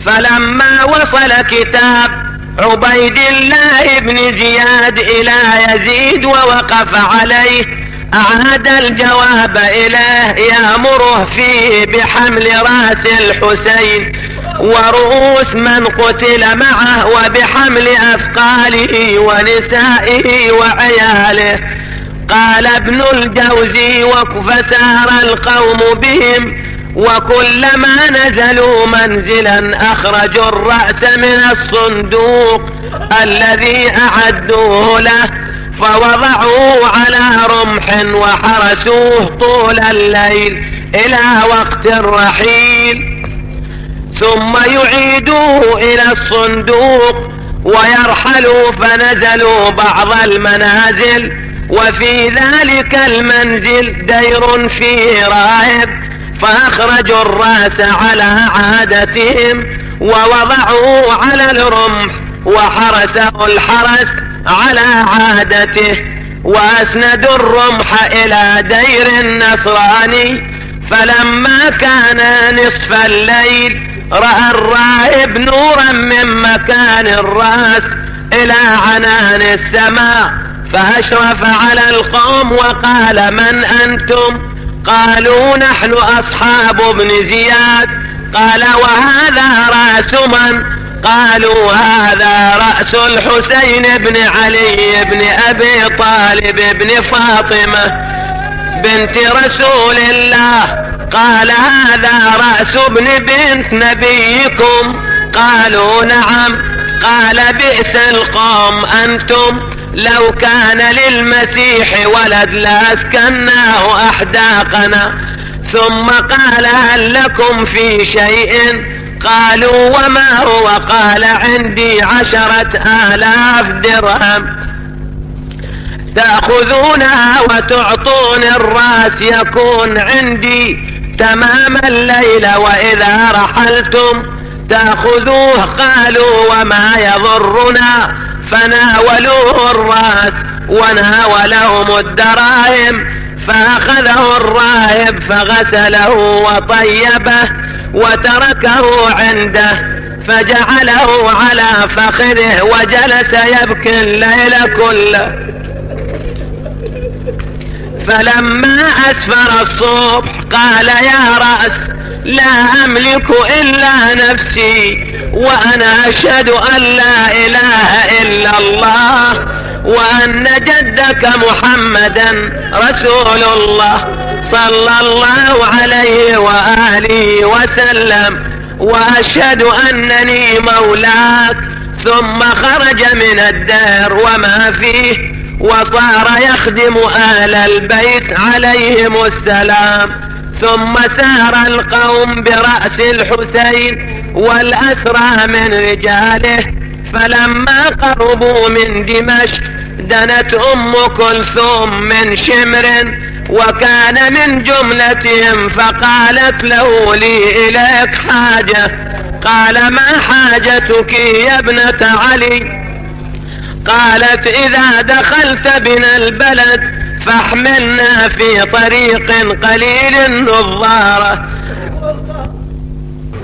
فلما وصل كتاب عبيد الله بن زياد إلى يزيد ووقف عليه أعاد الجواب إليه يأمره فيه بحمل رأس الحسين ورؤوس من قتل معه وبحمل أثقاله ونسائه وعياله. قال ابن الجوزي: فسار القوم بهم وكلما نزلوا منزلا أخرجوا الرأس من الصندوق الذي أعدوه له فوضعوه على رمح وحرسوه طول الليل إلى وقت الرحيل، ثم يعيدوه إلى الصندوق ويرحلوا. فنزلوا بعض المنازل وفي ذلك المنزل دير فيه راهب، فأخرجوا الرأس على عادتهم ووضعوه على الرمح وحرسه الحرس على عادته، وأسندوا الرمح إلى دير النصراني. فلما كان نصف الليل رأى الراهب نورا من مكان الرأس إلى عنان السماء، فأشرف على القوم وقال: من أنتم؟ قالوا: نحن أصحاب ابن زياد. قال: وهذا رأس من؟ قالوا: هذا رأس الحسين بن علي بن أبي طالب بن فاطمة بنت رسول الله. قال: هذا رأس ابن بنت نبيكم. قالوا: نعم. قال: بئس القوم أنتم، لو كان للمسيح ولد لأسكناه أحداقنا. ثم قال: هل لكم في شيء؟ قالوا: وما هو؟ قال: عندي 10,000 درهم تأخذونها وتعطون الرأس يكون عندي تمام الليل، وإذا رحلتم تأخذوه. قالوا: وما يضرنا؟ فناولوه الرأس وناولهم الدراهم. فأخذه الراهب فغسله وطيبه وتركه عنده، فجعله على فخذه وجلس يبكي الليل كله. فلما أسفر الصبح قال: يا رأس، لا أملك إلا نفسي، وأنا أشهد أن لا إله إلا الله وأن جدك محمدا رسول الله صلى الله عليه وآله وسلم، وأشهد أنني مولاك. ثم خرج من الدار وما فيه وصار يخدم أهل البيت عليهم السلام. ثم سار القوم برأس الحسين والأسرى من رجاله. فلما قربوا من دمشق دنت أم كلثوم من شمر وكان من جملتهم، فقالت له: لي إليك حاجة. قال: ما حاجتك يا ابنة علي؟ قالت: إذا دخلت بنا البلد فاحملنا في طريق قليل النظارة،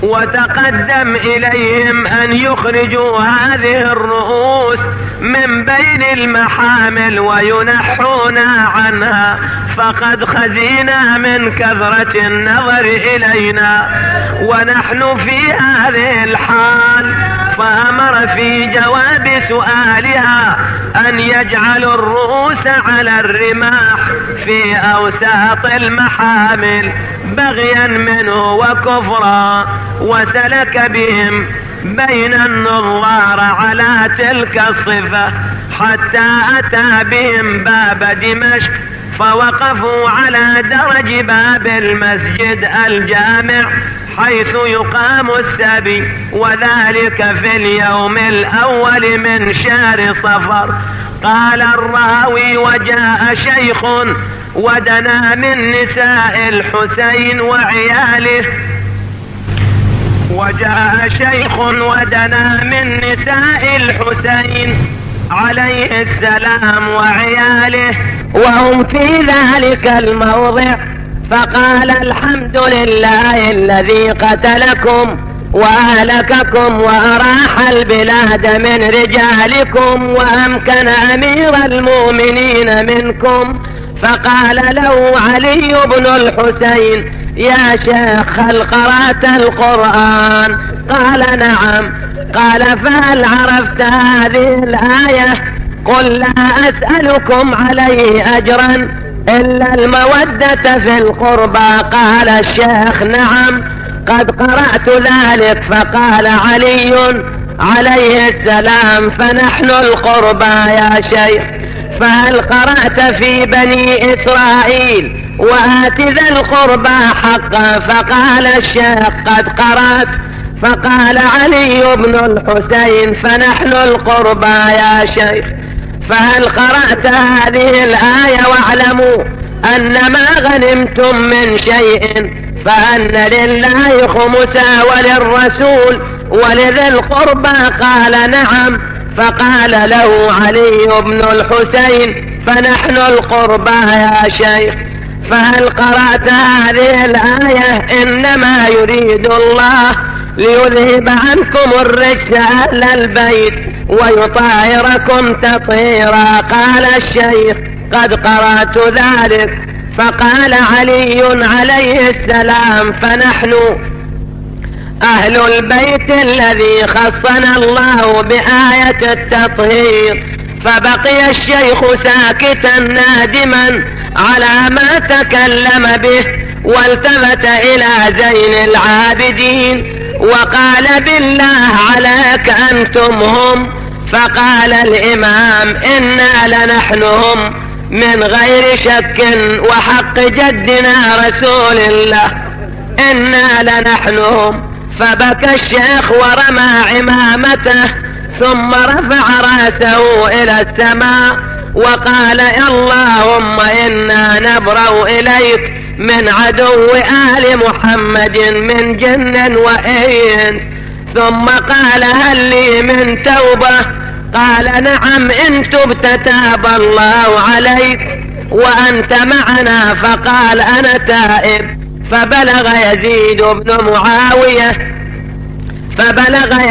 وتقدم إليهم أن يخرجوا هذه الرؤوس من بين المحامل وينحونا عنها، فقد خزينا من كثرة النظر إلينا ونحن في هذه الحال. فأمر في جواب سؤالها أن يجعلوا الرؤوس على الرماح في أوساط المحامل بغيا منه وكفرا، وسلك بهم بين النظار على تلك الصفة حتى أتى بهم باب دمشق، فوقفوا على درج باب المسجد الجامع حيث يقام السبي، وذلك في اليوم الأول من شهر صفر. قال الراوي: وجاء شيخ ودنا من نساء الحسين وعياله وجاء شيخ ودنا من نساء الحسين عليه السلام وعياله وهم في ذلك الموضع، فقال الحمد لله الذي قتلكم وأهلككم وأراح البلاد من رجالكم وأمكن أمير المؤمنين منكم. فقال له علي بن الحسين: يا شيخ هل قرأت القرآن؟ قال: نعم. قال: فهل عرفت هذه الآية؟ قل: لا أسألكم عليه أجرا إلا المودة في القربى. قال الشيخ: نعم قد قرأت ذلك. فقال علي عليه السلام: فنحن القربى يا شيخ، فهل قرأت في بني إسرائيل وآت ذا القربى حقا؟ فقال الشيخ: قد قرأت. فقال علي بن الحسين: فنحن القربى يا شيخ، فهل قرأت هذه الآية؟ واعلموا أن ما غنمتم من شيء فأن لله خمسا وللرسول ولذي القربى. قال: نعم. فقال له علي بن الحسين: فنحن القربى يا شيخ، فهل قرأت هذه الآية؟ إنما يريد الله ليذهب عنكم الرجس أهل البيت ويطهركم تطهيرا. قال الشيخ: قد قرأت ذلك. فقال علي عليه السلام: فنحن أهل البيت الذي خصنا الله بآية التطهير. فبقي الشيخ ساكتا نادما على ما تكلم به، والتفت إلى زين العابدين وقال: بالله عليك أنتم هم؟ فقال الإمام: إنا لنحنهم من غير شك وحق جدنا رسول الله، إنا لنحنهم. فبكى الشيخ ورمى عمامته ثم رفع رأسه إلى السماء وقال: اللهم إنا نبرأ إليك من عدو آل محمد من جن وإنس. ثم قال: هل لي من توبة؟ قال: نعم، إن تبت تاب الله عليك وأنت معنا. فقال: أنا تائب. فبلغ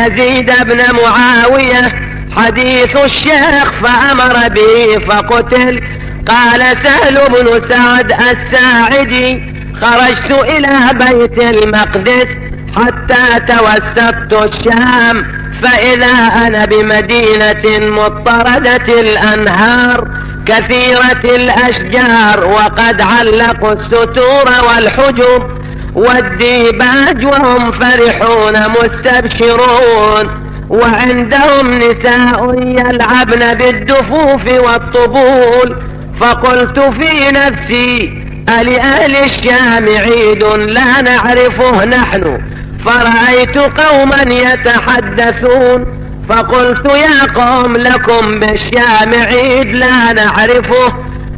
يزيد بن معاوية حديث الشيخ فأمر به فقتل. قال سهل بن سعد الساعدي: خرجت إلى بيت المقدس حتى توسطت الشام، فإذا أنا بمدينة مضطردة الأنهار كثيرة الأشجار، وقد علقوا الستور والحجب والديباج وهم فرحون مستبشرون، وعندهم نساء يلعبن بالدفوف والطبول. فقلت في نفسي: ألأهل الشام عيد لا نعرفه نحن؟ فرأيت قوما يتحدثون فقلت: يا قوم لكم بالشام عيد لا نعرفه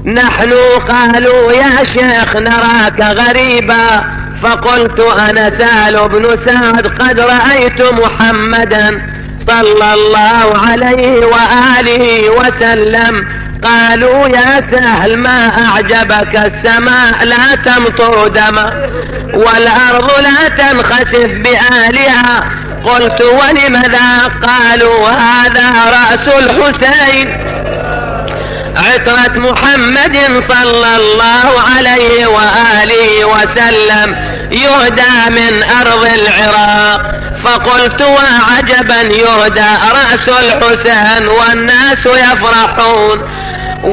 نحن؟ قالوا: يا شيخ نراك غريبا. فقلت: أنا سهل بن سعد قد رأيت محمدا صلى الله عليه وآله وسلم. قالوا: يا سهل ما أعجبك؟ السماء لا تمطر دما والأرض لا تنخسف بأهلها. قلت: ولماذا؟ قالوا: هذا رأس الحسين عترة محمد صلى الله عليه وآله وسلم يهدى من أرض العراق. فقلت: وعجبا يهدى رأس الحسين والناس يفرحون.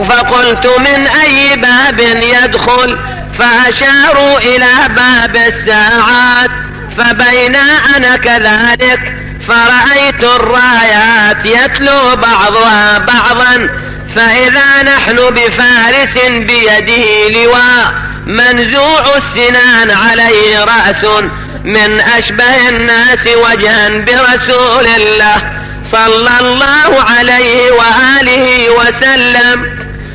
فقلت: من أي باب يدخل؟ فأشاروا إلى باب الساعات. فبين أنا كذلك فرأيت الرايات يتلو بعضها بعضا، فإذا نحن بفارس بيده لواء منزوع السنان عليه رأس من أشبه الناس وجها برسول الله صلى الله عليه وآله وسلم،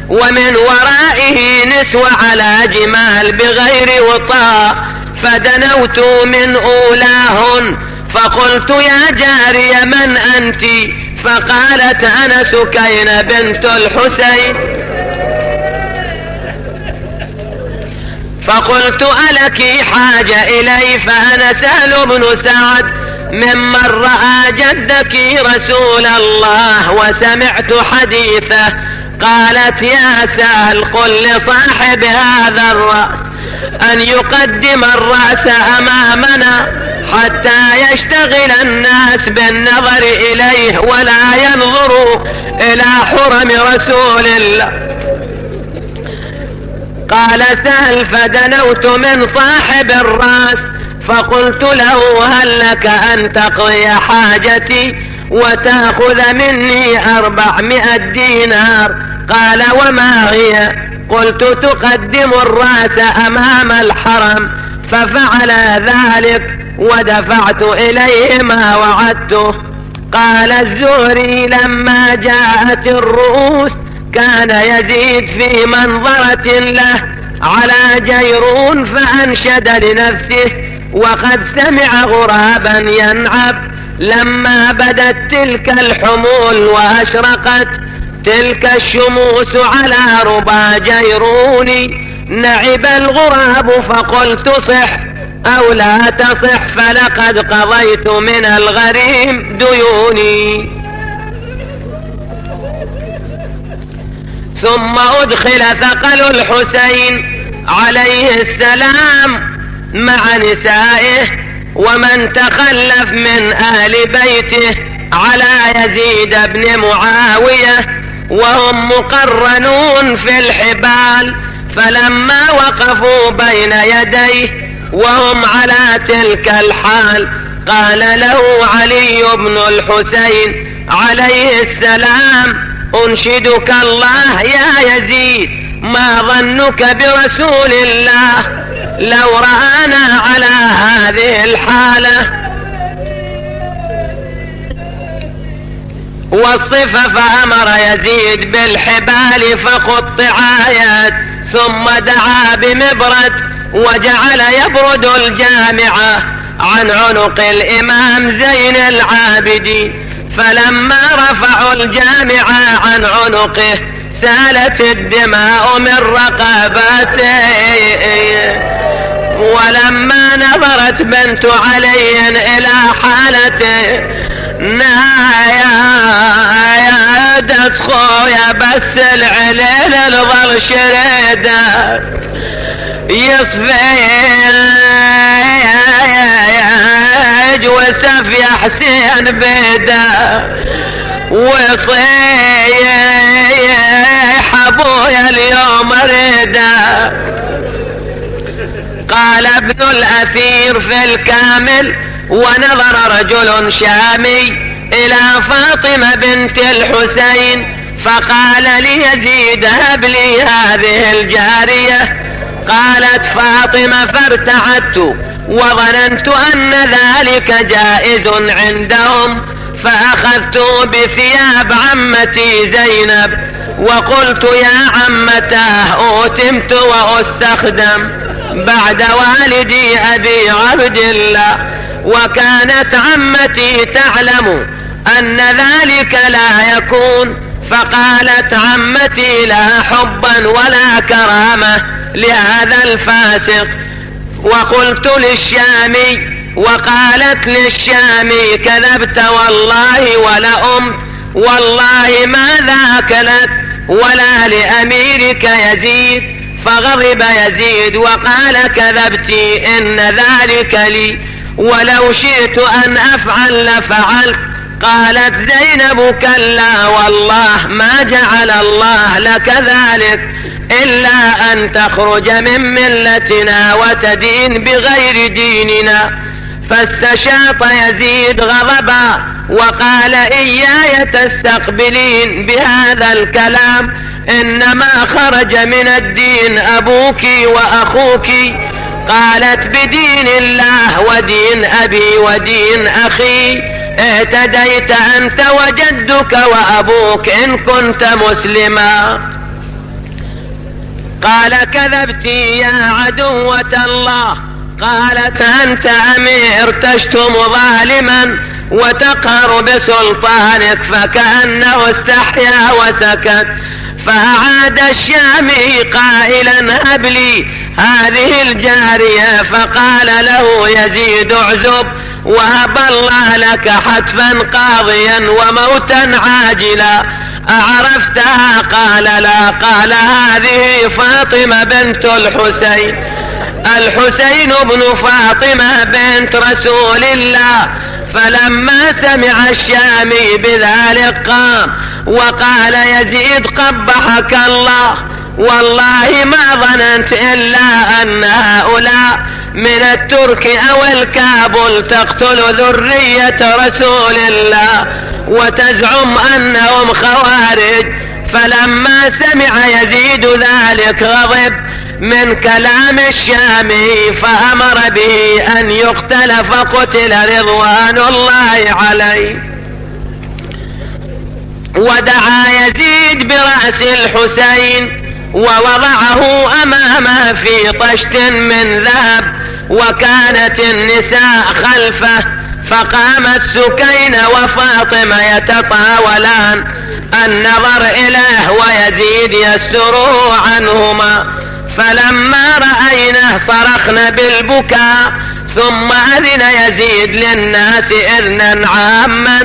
ومن ورائه نسوة على جمال بغير وطاء. فدنوت من أولاهن فقلت: يا جارية من أنت؟ فقالت أنا سكينة بنت الحسين. فقلت ألك حاجة إلي؟ فأنا سهل بن سعد ممن رأى جدك رسول الله وسمعت حديثه. قالت يا سهل قل لصاحب هذا الرأس أن يقدم الرأس أمامنا حتى يشتغل الناس بالنظر إليه ولا ينظروا إلى حرم رسول الله. قال سهل فدنوت من صاحب الرأس فقلت له هل لك أن تقضي حاجتي وتأخذ مني 400 دينار؟ قال وما هي؟ قلت تقدم الرأس أمام الحرم. ففعل ذلك ودفعت إليه ما وعدته. قال الزهري لما جاءت الرؤوس كان يزيد في منظرة له على جيرون فأنشد لنفسه وقد سمع غرابا ينعب. لما بدت تلك الحمول وأشرقت تلك الشموس على ربا جيروني نعب الغراب فقلت صح أو لا تصح فلقد قضيت من الغريم ديوني. ثم أدخل ثقل الحسين عليه السلام مع نسائه ومن تخلف من أهل بيته على يزيد بن معاوية وهم مقرنون في الحبال. فلما وقفوا بين يديه وهم على تلك الحال قال له علي بن الحسين عليه السلام أنشدك الله يا يزيد ما ظنك برسول الله لو رآنا على هذه الحالة؟ والصف فأمر يزيد بالحبال فقطعايات ثم دعا بمبرد وجعل يبرد الجامعة عن عنق الإمام زين العابدين. فلما رفعوا الجامعة عن عنقه سالت الدماء من رقبته. ولما نظرت بنت علي إلى حالته نايادت خويا بس العليل الظل شريده يصفيج وسف يا حسين بيده وصيح ابويا اليوم ريده. قال ابن الأثير في الكامل ونظر رجل شامي إلى فاطمة بنت الحسين فقال ليزيد هب لي هذه الجارية. قالت فاطمة فارتعدت وظننت أن ذلك جائز عندهم فأخذت بثياب عمتي زينب وقلت يا عمتاه أوتمت وأستخدم بعد والدي أبي عبد الله. وكانت عمتي تعلم أن ذلك لا يكون فقالت عمتي لا حبا ولا كرامة لهذا الفاسق. وقلت للشامي وقالت للشامي كذبت والله ولأمت والله ما ذاك لك ولا لأميرك يزيد. فغضب يزيد وقال كذبتي إن ذلك لي ولو شئت أن أفعل لفعلت. قالت زينب كلا والله ما جعل الله لك ذلك إلا أن تخرج من ملتنا وتدين بغير ديننا. فاستشاط يزيد غضبا وقال إياي تستقبلين بهذا الكلام إنما خرج من الدين أبوك وأخوك. قالت بدين الله ودين أبي ودين أخي اهتديت أنت وجدك وأبوك إن كنت مسلما. قال كذبتي يا عدوة الله. قالت أنت أمير تشتم ظالما وتقهر بسلطانك، فكأنه استحيا وسكت. فأعاد الشامي قائلا هب لي هذه الجارية، فقال له يزيد اعزب وهب الله لك حتفا قاضيا وموتا عاجلا. أعرفتها؟ قال لا. قال هذه فاطمة بنت الحسين، الحسين بن فاطمة بنت رسول الله. فلما سمع الشامي بذلك قام وقال يزيد قبحك الله، والله ما ظننت إلا أن هؤلاء من الترك أو الكابل تقتل ذرية رسول الله وتزعم أنهم خوارج. فلما سمع يزيد ذلك غضب من كلام الشامي فأمر به أن يقتل، فقتل رضوان الله عليه. ودعا يزيد برأس الحسين ووضعه أمامه في طشت من ذهب، وكانت النساء خلفه. فقامت سكينة وفاطمة يتطاولان النظر إليه ويزيد يستر عنهما. فلما رأينه صرخن بالبكاء. ثم أذن يزيد للناس إذنا عاما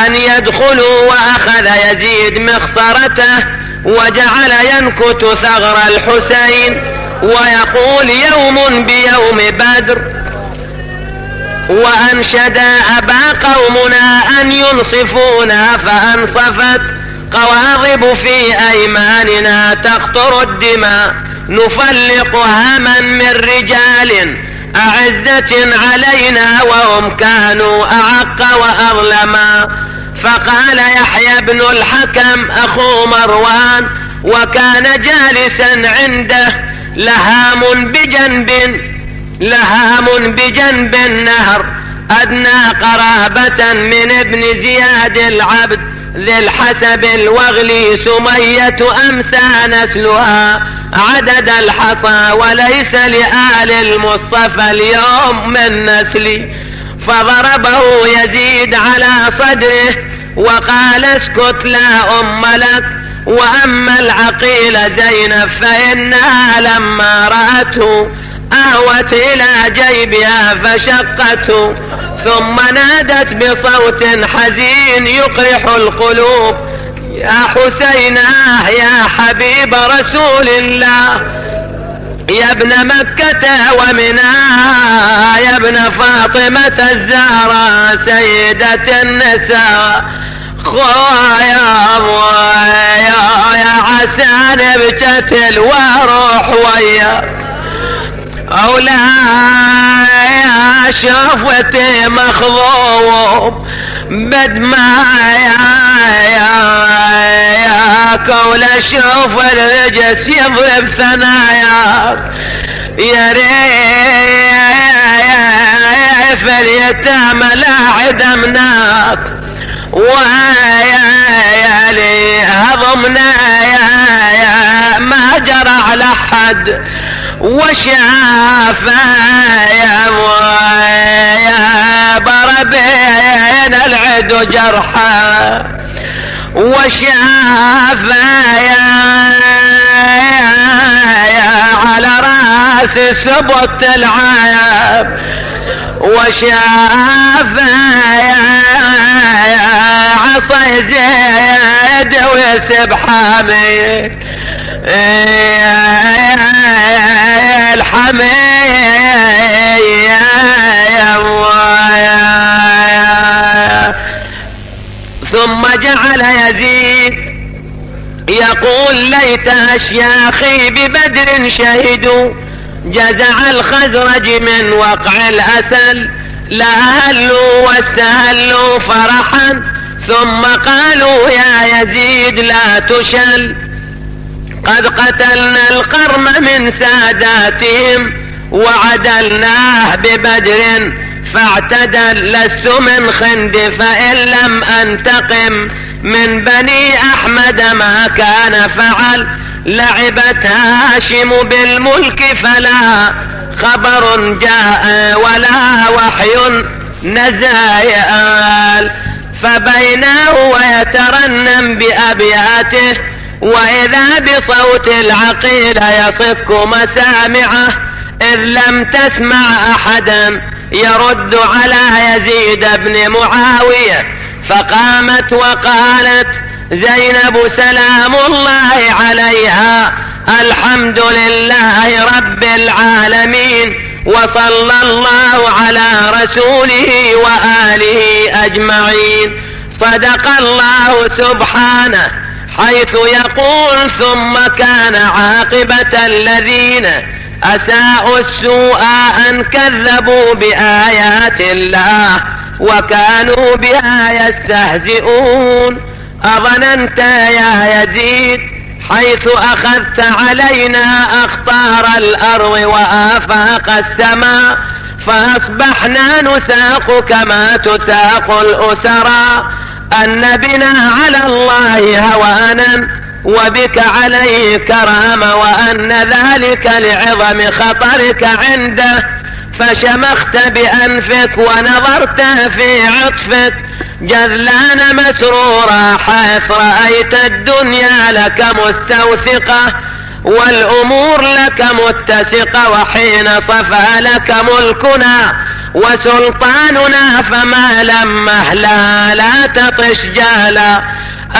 أن يدخلوا، وأخذ يزيد مخصرته وجعل ينكت ثغر الحسين ويقول يوم بيوم بدر، وأنشد أبا قومنا أن ينصفونا، فأنصفت قواضب في أيماننا تقطر الدماء، نفلقها من رجال أعزة علينا وهم كانوا أعق وأظلما. فقال يحيى بن الحكم أخو مروان وكان جالسا عنده لهام بجنب النهر أدنى قرابة من ابن زياد العبد ذي الحسب الوغلي سمية أمسى نسلها عدد الحصى، وليس لآل المصطفى اليوم من نسلي. فضربه يزيد على صدره وقال اسكت لا أم لك. وأما العقيل زينب فإنها لما رأته أهوت إلى جيبها فشقته، ثم نادت بصوت حزين يقرح القلوب يا حسيناه يا حبيب رسول الله، يا ابن مكة ومنها، يا ابن فاطمة الزهراء سيدة النساء، خويا يا عسان بتتل واروح وياك، أولا يا شفتي مخضوب بدماء يا كول اشوف الرجس يضرب ثناياك، يا ريف اليتامى لا عدمناك، ويا لي هضمنا يا ما جرى على حد، وشافا يا بربين العدو جرحا، وشافا يا على راس سبط العاب، وشافا يا عصي زيد ويسب حامي الحمي ثم جعل يزيد يقول ليت أشياخي ببدر شهدوا، جزع الخزرج من وقع الأسل لأهلوا واستهلوا فرحا، ثم قالوا يا يزيد لا تشل، قد قتلنا القرن من ساداتهم وعدلناه ببدر فاعتدل، لست من خند فإن لم أنتقم من بني أحمد ما كان فعل، لعبت هاشم بالملك فلا خبر جاء ولا وحي نزايا. فبينه ويترنم بأبياته وإذا بصوت العقيل يصك مسامعه، إذ لم تسمع أحدا يرد على يزيد بن معاوية. فقامت وقالت زينب سلام الله عليها: الحمد لله رب العالمين، وصلى الله على رسوله وآله أجمعين. صدق الله سبحانه حيث يقول: ثم كان عاقبة الذين أساءوا السوء أن كذبوا بآيات الله وكانوا بها يستهزئون. أظننت يا يزيد حيث أخذت علينا أخطار الأرض وآفاق السماء، فأصبحنا نساق كما تساق الأسرى، أن بنا على الله هوانا وبك عليه كرامة، وأن ذلك لعظم خطرك عنده. فشمخت بأنفك ونظرت في عطفك جذلان مسرورا، حيث رأيت الدنيا لك مستوثقة والأمور لك متسقة، وحين صفى لك ملكنا وسلطاننا فما لمه لا تطش جهلا.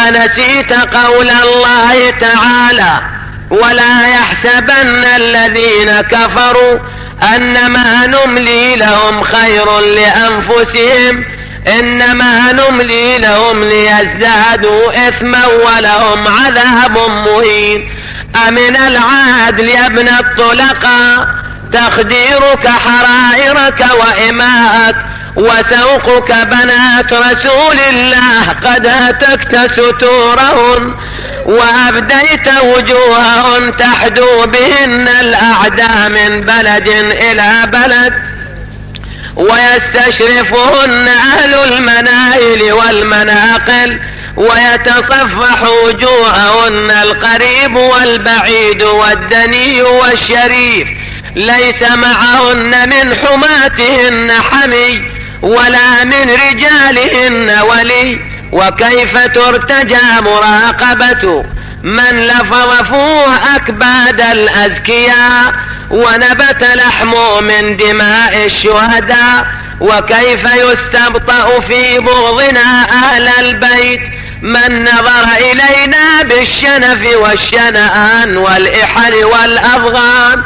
أنسيت قول الله تعالى: ولا يحسبن الذين كفروا أنما نملي لهم خير لأنفسهم، إنما نملي لهم ليزدادوا إثما ولهم عذاب مهين. أمن العدل يا ابن الطلقاء تخديرك حرائرك وإماءك، وسوقك بنات رسول الله قد هتكت ستورهن وأبديت وجوههن تحدو بهن الأعداء من بلد إلى بلد، ويستشرفهن أهل المنايل والمناقل، ويتصفح وجوههن القريب والبعيد والدني والشريف، ليس معهن من حماتهن حمي ولا من رجالهن ولي. وكيف ترتجى مراقبة من لفظ فوه أكباد الأزكياء ونبت لحمه من دماء الشهداء؟ وكيف يستبطأ في بغضنا أهل البيت من نظر إلينا بالشنف والشنآن والإحر والأفغان؟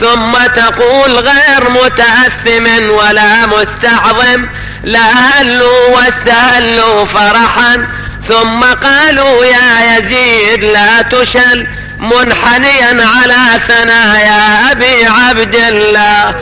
ثم تقول غير متأثم ولا مستعظم، لأهلوا واستهلوا فرحا. ثم قالوا يا يزيد لا تشل منحنيا على ثنايا أبي عبد الله،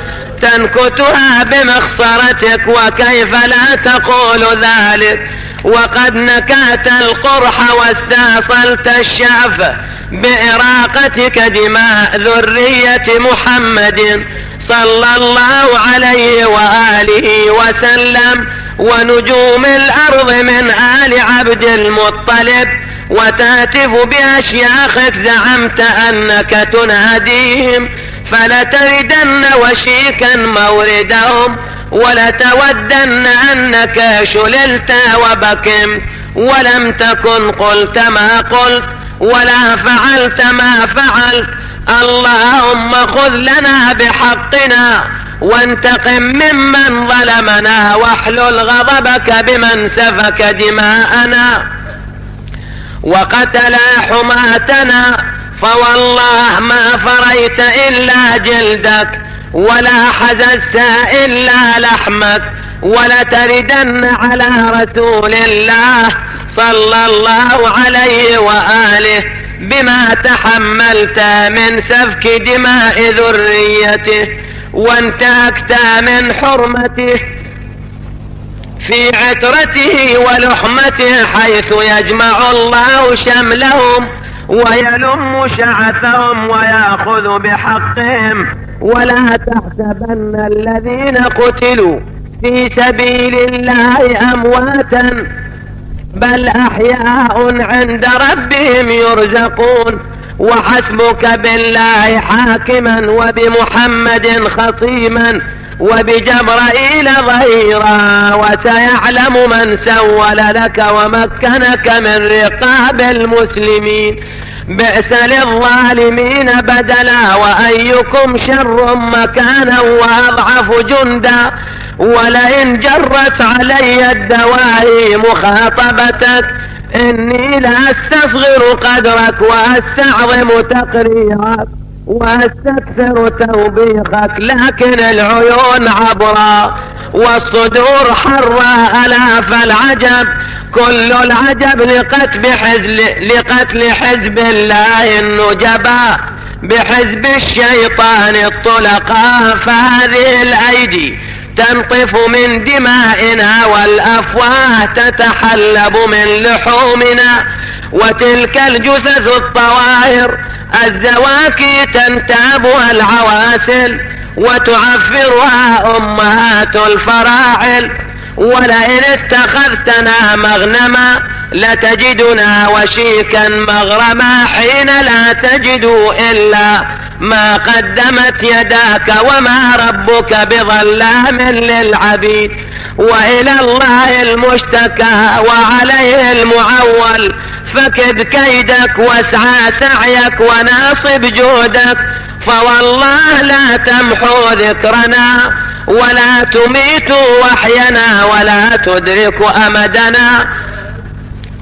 تنكتها بمخصرتك، وكيف لا تقول ذلك وقد نكات القرح واستاصلت الشعف بإراقتك دماء ذرية محمد صلى الله عليه وآله وسلم ونجوم الأرض من آل عبد المطلب، وتهتف بأشياخك زعمت أنك تناديهم، فلتردن وشيكا موردهم ولتودن أنك شللت وبكمت ولم تكن قلت ما قلت ولا فعلت ما فعلت. اللهم خذ لنا بحقنا وانتقم ممن ظلمنا، واحلل غضبك بمن سفك دماءنا وقتل حماتنا، فوالله ما فريت إلا جلدك ولا حززت إلا لحمك، ولتردن على رسول الله صلى الله عليه وآله بما تحملت من سفك دماء ذريته، وانتهكت من حرمته في عترته ولحمته، حيث يجمع الله شملهم ويلم شعثهم ويأخذ بحقهم. ولا تحسبن الذين قتلوا في سبيل الله أمواتا بل أحياء عند ربهم يرزقون. وحسبك بالله حاكما وبمحمد خصيما وبجبرائيل ظهيرا، وسيعلم من سول لك ومكنك من رقاب المسلمين. بئس للظالمين بدلا، وأيكم شر مكانا وأضعف جندا. ولئن جرت علي الدواهي مخاطبتك إني لأستصغر قدرك وأستعظم تقريرك وأستكثر توبيخك، لكن العيون عبرا والصدور حرا. ألا فالعجب كل العجب لقتل حزب الله النجبا، بحزب الشيطان الطلقاء. فهذه الأيدي تنطف من دمائنا، والأفواه تتحلب من لحومنا، وتلك الجثث الطواهر الزواكي تنتابها العواسل، وتعفرها أمهات الفراعل. ولئن اتخذتنا مغنما لتجدنا وشيكا مغرما، حين لا تجد إلا ما قدمت يداك، وما ربك بظلام للعبيد. وإلى الله المشتكى وعليه المعول، فكد كيدك واسعى سعيك وناصب جهدك، فوالله لا تمحو ذكرنا ولا تميت وحينا ولا تدرك أمدنا.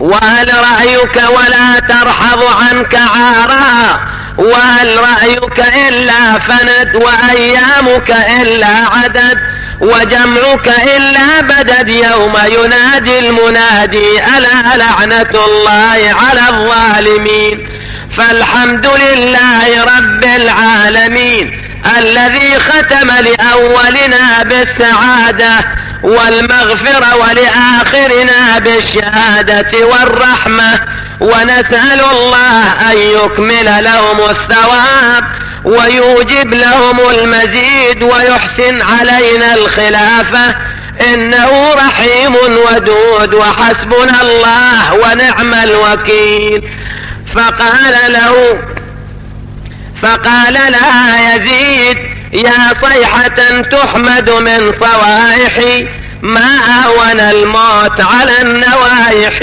وهل رأيك ولا ترحض عنك عارا، وهل رأيك إلا فند، وأيامك إلا عدد، وجمعك إلا بدد، يوم ينادي المنادي ألا لعنة الله على الظالمين. فالحمد لله رب العالمين الذي ختم لأولنا بالسعادة والمغفرة، ولآخرنا بالشهادة والرحمة. ونسأل الله أن يكمل لهم الثواب ويوجب لهم المزيد ويحسن علينا الخلافة، إنه رحيم ودود، وحسبنا الله ونعم الوكيل. فقال لها يزيد يا صيحة تحمد من صوائحي، ما أهون الموت على النوايح.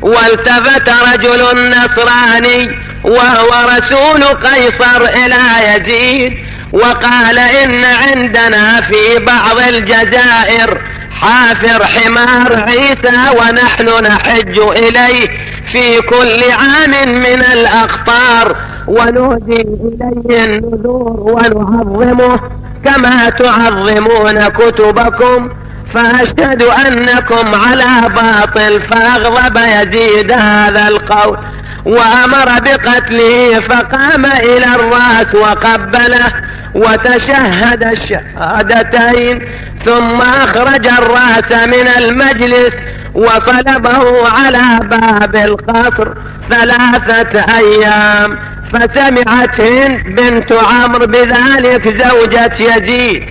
والتفت رجل نصراني وهو رسول قيصر إلى يزيد وقال إن عندنا في بعض الجزائر حافر حمار عيسى، ونحن نحج إليه في كل عام من الأقطار، ونهدي إليه النذور ونعظمه كما تعظمون كتبكم، فأشهد أنكم على باطل. فأغضب يزيد هذا القول وأمر بقتله، فقام إلى الرأس وقبله وتشهد الشهادتين، ثم أخرج الرأس من المجلس وصلبه على باب القصر 3 أيام. فسمعت هند بنت عمرو بذلك زوجة يزيد،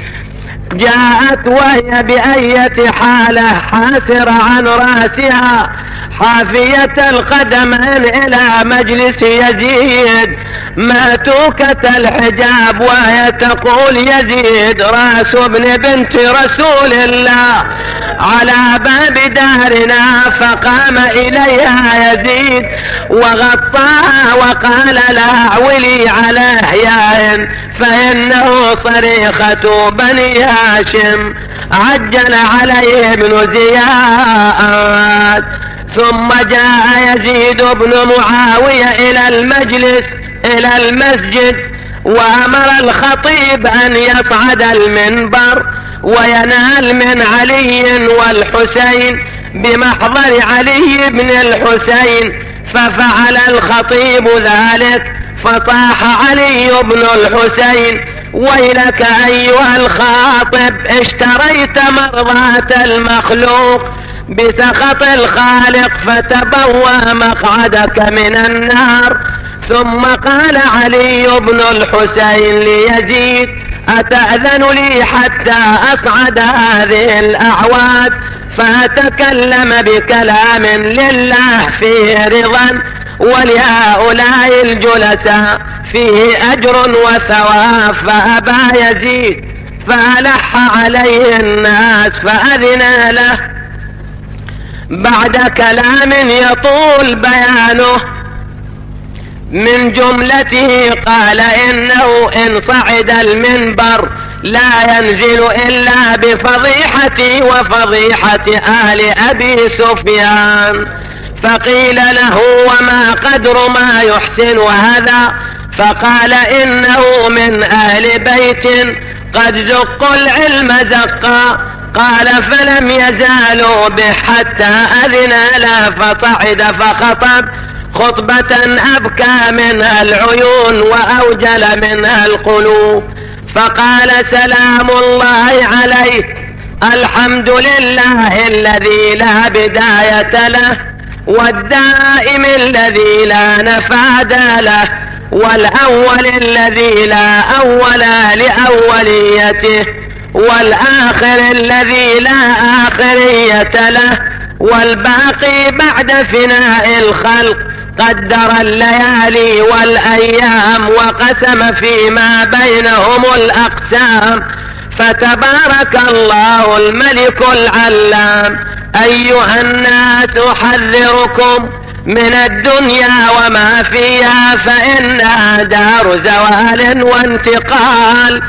جاءت وهي بأية حالة حاسرة عن رأسها حافية القدمين إلى مجلس يزيد ماتوكة الحجاب، وهي تقول يزيد رأس ابن بنت رسول الله على باب دارنا. فقام إليها يزيد وغطاها وقال لها اعولي على هياء، فإنه صريخة بني هاشم. عجل عليه ابن زياد. ثم جاء يزيد بن معاوية إلى المسجد، وأمر الخطيب أن يصعد المنبر وينال من علي والحسين بمحضر علي بن الحسين. ففعل الخطيب ذلك، فصاح علي بن الحسين ويلك أيها الخاطب، اشتريت مرضاة المخلوق بسخط الخالق، فتبوى مقعدك من النار. ثم قال علي بن الحسين ليزيد أتأذن لي حتى أصعد هذه الأعواد فأتكلم بكلام لله فيه رضا ولهؤلاء الجلساء فيه أجر وثواب؟ فأبى يزيد، فألح عليه الناس فأذن له بعد كلام يطول بيانه. من جملته قال إنه إن صعد المنبر لا ينزل إلا بفضيحتي وفضيحة آل أبي سفيان. فقيل له وما قدر ما يحسن هذا؟ فقال إنه من أهل بيت قد زقوا العلم زقا. قال فلم يزالوا به حتى أذن له فصعد فخطب خطبة أبكى منها العيون وأوجل منها القلوب. فقال سلام الله عليك، الحمد لله الذي لا بداية له والدائم الذي لا نفاد له والأول الذي لا أول لأوليته والآخر الذي لا آخرية له والباقي بعد فناء الخلق قدر الليالي والأيام وقسم فيما بينهم الأقسام. فتبارك الله الملك العلام. أيها الناس أحذركم من الدنيا وما فيها، فإنها دار زوال وانتقال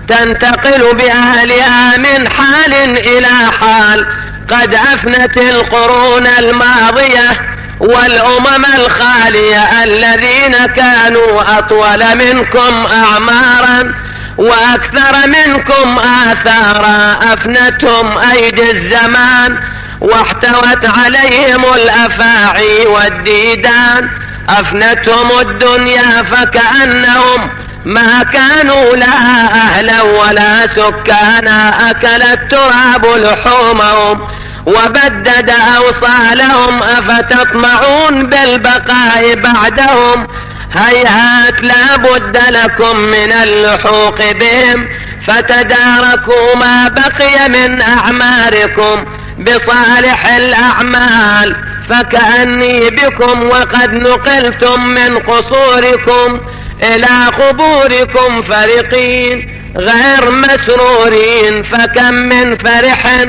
تنتقل بأهلها من حال إلى حال. قد أفنت القرون الماضية والأمم الخالية الذين كانوا أطول منكم أعمارا وأكثر منكم آثارا، أفنتهم أيدي الزمان واحتوت عليهم الأفاعي والديدان. أفنتهم الدنيا فكأنهم ما كانوا لها أهلا ولا سكانا، أكل التراب لحومهم وبدد أوصالهم. أفتطمعون بالبقاء بعدهم؟ هيهات لا بد لكم من اللحوق بهم، فتداركوا ما بقي من أعماركم بصالح الأعمال. فكأني بكم وقد نقلتم من قصوركم إلى قبوركم فرقين غير مسرورين. فكم من فرح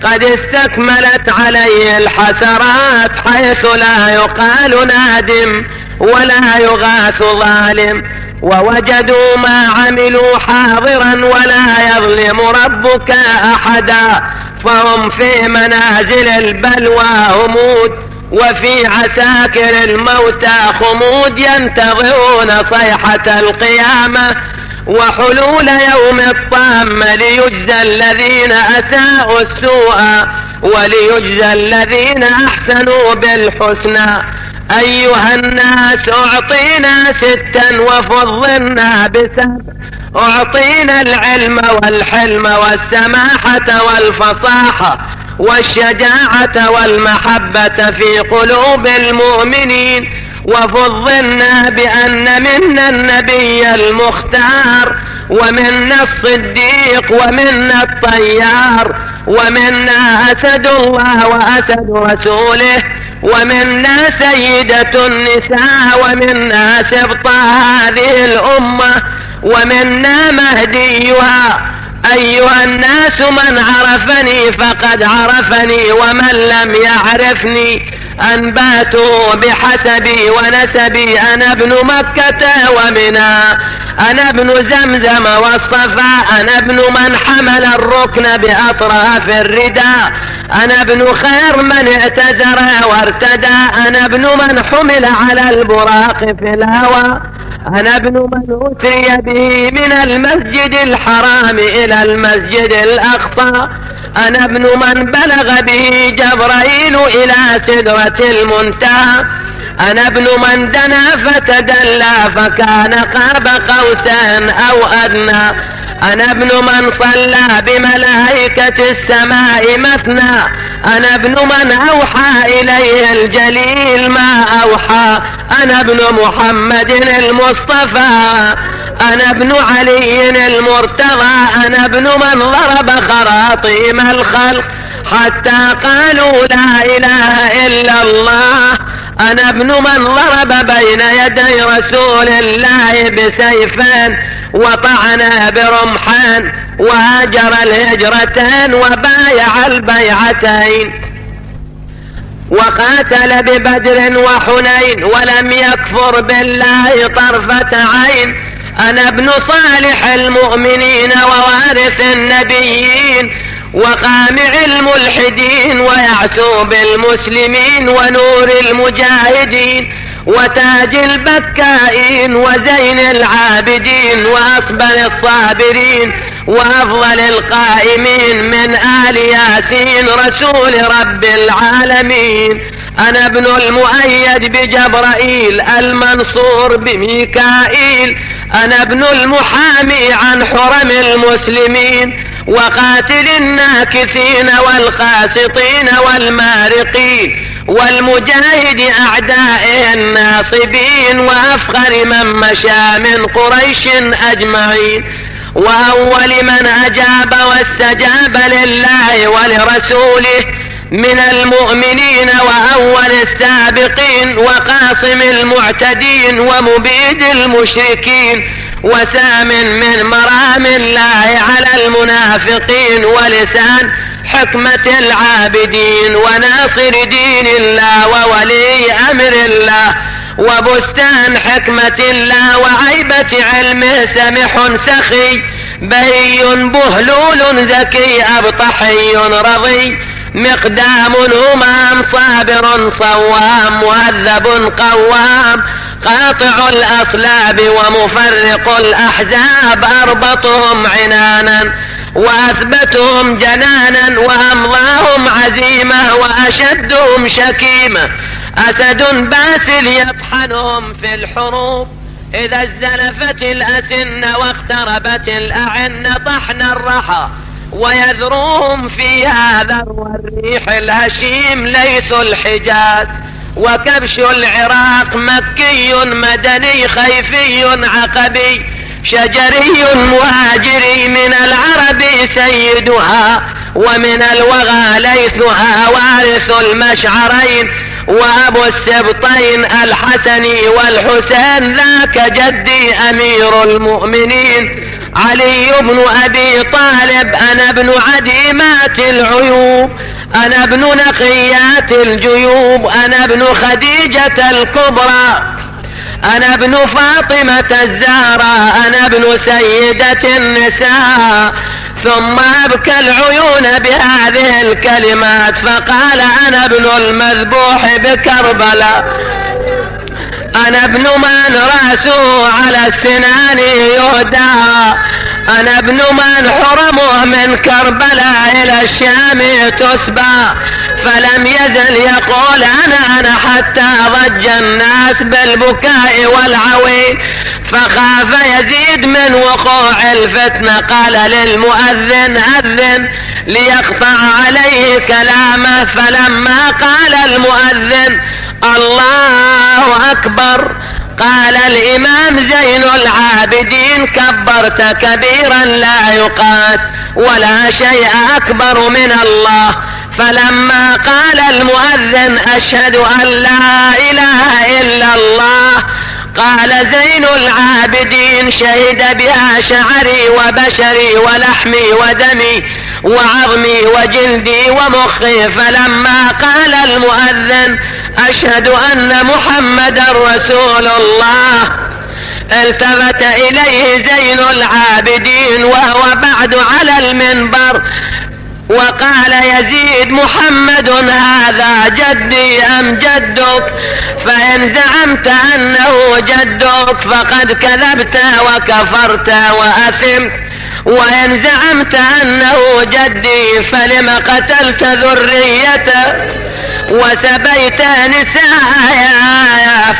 قد استكملت عليه الحسرات حيث لا يقال نادم ولا يغاث ظالم. ووجدوا ما عملوا حاضرا ولا يظلم ربك أحدا. فهم في منازل البلوى همود وفي عساكر الموتى خمود، ينتظرون صيحة القيامة وحلول يوم الطامة ليجزى الذين أساءوا السوء وليجزى الذين أحسنوا بالحسنى. أيها الناس أعطينا 6 وفضلنا ب7. أعطينا العلم والحلم والسماحة والفصاحة والشجاعة والمحبة في قلوب المؤمنين، وفضلنا بأن منا النبي المختار ومنا الصديق ومنا الطيار ومنا أسد الله وأسد رسوله ومنا سيدة النساء ومنا سبط هذه الأمة ومنا مهديها. أيها الناس من عرفني فقد عرفني ومن لم يعرفني أنباته بحسبي ونسبي. أنا ابن مكة ومنى، أنا ابن زمزم والصفا، أنا ابن من حمل الركن بأطراف الرداء، أنا ابن خير من اعتذر وارتدى، أنا ابن من حمل على البراق في الهوى، أنا ابن من أتي به من المسجد الحرام إلى المسجد الأقصى، أنا ابن من بلغ به جبرائيل إلى سدرة المنتهى، أنا ابن من دنا فتدلى فكان قاب قوسين أو أدنى، أنا ابن من صلى بملائكة السماء مثنى، أنا ابن من أوحى إليه الجليل ما أوحى، أنا ابن محمد المصطفى، أنا ابن علي المرتضى، أنا ابن من ضرب خراطيم الخلق حتى قالوا لا إله إلا الله، أنا ابن من ضرب بين يدي رسول الله بسيفين وطعن برمحان وهاجر الهجرتين وبايع البيعتين، وقاتل ببدر وحنين ولم يكفر بالله طرفة عين. أنا ابن صالح المؤمنين ووارث النبيين وقامع الملحدين ويعسوب المسلمين ونور المجاهدين وتاج البكائين وزين العابدين وأصبر الصابرين وأفضل القائمين من آل ياسين رسول رب العالمين. أنا ابن المؤيد بجبرائيل المنصور بميكائيل. أنا ابن المحامي عن حرم المسلمين وقاتل الناكثين والقاسطين والمارقين والمجاهد أعدائه الناصبين وأفخر من مشى من قريش أجمعين وأول من أجاب واستجاب لله ولرسوله من المؤمنين وأول السابقين وقاصم المعتدين ومبيد المشركين وسام من مرام الله على المنافقين ولسان حكمة العابدين وناصر دين الله وولي أمر الله وبستان حكمة الله وعيبة علمه سمح سخي بهي بهلول ذكي أبطحي رضي مقدام همام صابر صوام مهذب قوام قاطع الأصلاب ومفرق الأحزاب أربطهم عنانا وأثبتهم جنانا وأمضاهم عزيمة وأشدهم شكيمة أسد باسل يطحنهم في الحروب إذا ازدلفت الأسن واقتربت الأعن طحن الرحى ويذروهم فيها ذرو الريح الهشيم ليث الحجاز وكبش العراق مكي مدني خيفي عقبي شجري مهاجري من العرب سيدها ومن الوغى ليثها وارث المشعرين وأبو السبطين الحسن والحسين ذاك جدي أمير المؤمنين علي بن أبي طالب. أنا ابن عديمات العيوب أنا ابن نقيات الجيوب أنا ابن خديجة الكبرى أنا ابن فاطمة الزهراء أنا ابن سيدة النساء. ثم أبكى العيون بهذه الكلمات فقال أنا ابن المذبوح بكربلاء أنا ابن من رأسه على السنان يهدى أنا ابن من حرمه من كربلاء إلى الشام تسبى. فلم يزل يقول أنا حتى ضج الناس بالبكاء والعويل فخاف يزيد من وقوع الفتنة قال للمؤذن أذن ليقطع عليه كلامه. فلما قال المؤذن الله أكبر قال الإمام زين العابدين كبرت كبيرا لا يقاس ولا شيء أكبر من الله. فلما قال المؤذن أشهد أن لا إله إلا الله قال زين العابدين شهد بها شعري وبشري ولحمي ودمي وعظمي وجلدي ومخي. فلما قال المؤذن أشهد أن محمدا رسول الله التفت إليه زين العابدين وهو بعد على المنبر وقال يزيد محمد هذا جدي أم جدك؟ فإن زعمت أنه جدك فقد كذبت وكفرت وأثمت وإن زعمت أنه جدي فلم قتلت ذريته وسبيت نساء.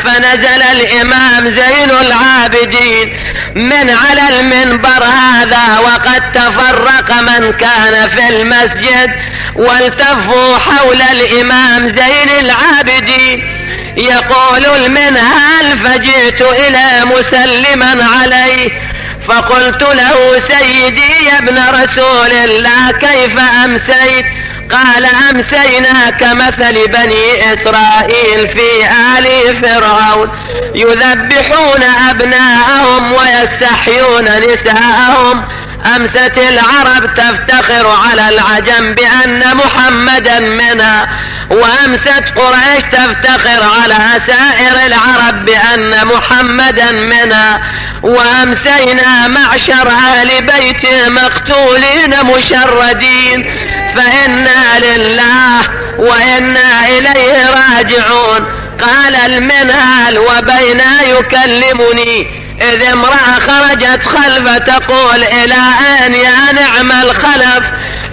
فنزل الإمام زين العابدين من على المنبر هذا وقد تفرق من كان في المسجد والتفوا حول الإمام زين العابدين يقول المنهال فجئت إلى مسلما عليه فقلت له سيدي يا ابن رسول الله كيف أمسيت؟ قال أمسينا كمثل بني إسرائيل في آل فرعون يذبحون أبناءهم ويستحيون نساءهم. أمست العرب تفتخر على العجم بأن محمدا منها، وأمست قريش تفتخر على سائر العرب بأن محمدا منها. وأمسينا معشر أهل بيت مقتولين مشردين، فإنا لله وإنا إليه راجعون. قال المنهل وبينا يكلمني إذ امرأة خرجت خلف تقول إلى أين يا نعم الخلف،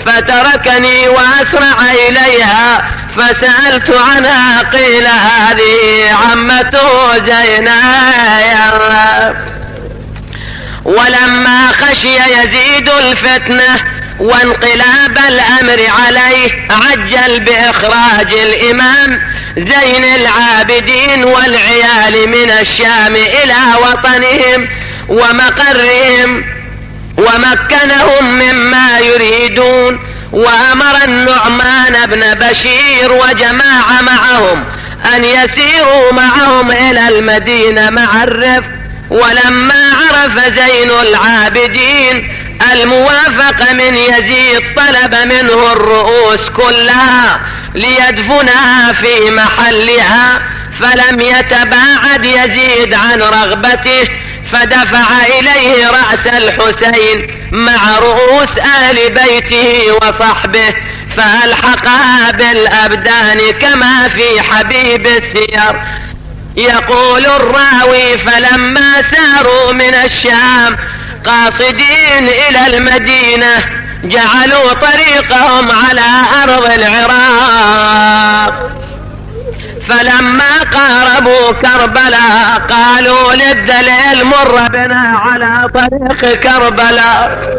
فتركني وأسرع إليها فسألت عنها قيل هذه عمته زينب. ولما خشي يزيد الفتنة وانقلاب الأمر عليه عجل بإخراج الإمام زين العابدين والعيال من الشام إلى وطنهم ومقرهم ومكنهم مما يريدون. وأمر النعمان بن بشير وجماعة معهم أن يسيروا معهم إلى المدينة مع الرفق. ولما عرف زين العابدين الموافق من يزيد طلب منه الرؤوس كلها ليدفنها في محلها، فلم يتباعد يزيد عن رغبته فدفع إليه رأس الحسين مع رؤوس أهل بيته وصحبه فألحقها بالأبدان كما في حبيب السير. يقول الراوي فلما ساروا من الشام قاصدين إلى المدينة جعلوا طريقهم على أرض العراق، فلما قاربوا كربلاء قالوا للدليل مر بنا على طريق كربلاء.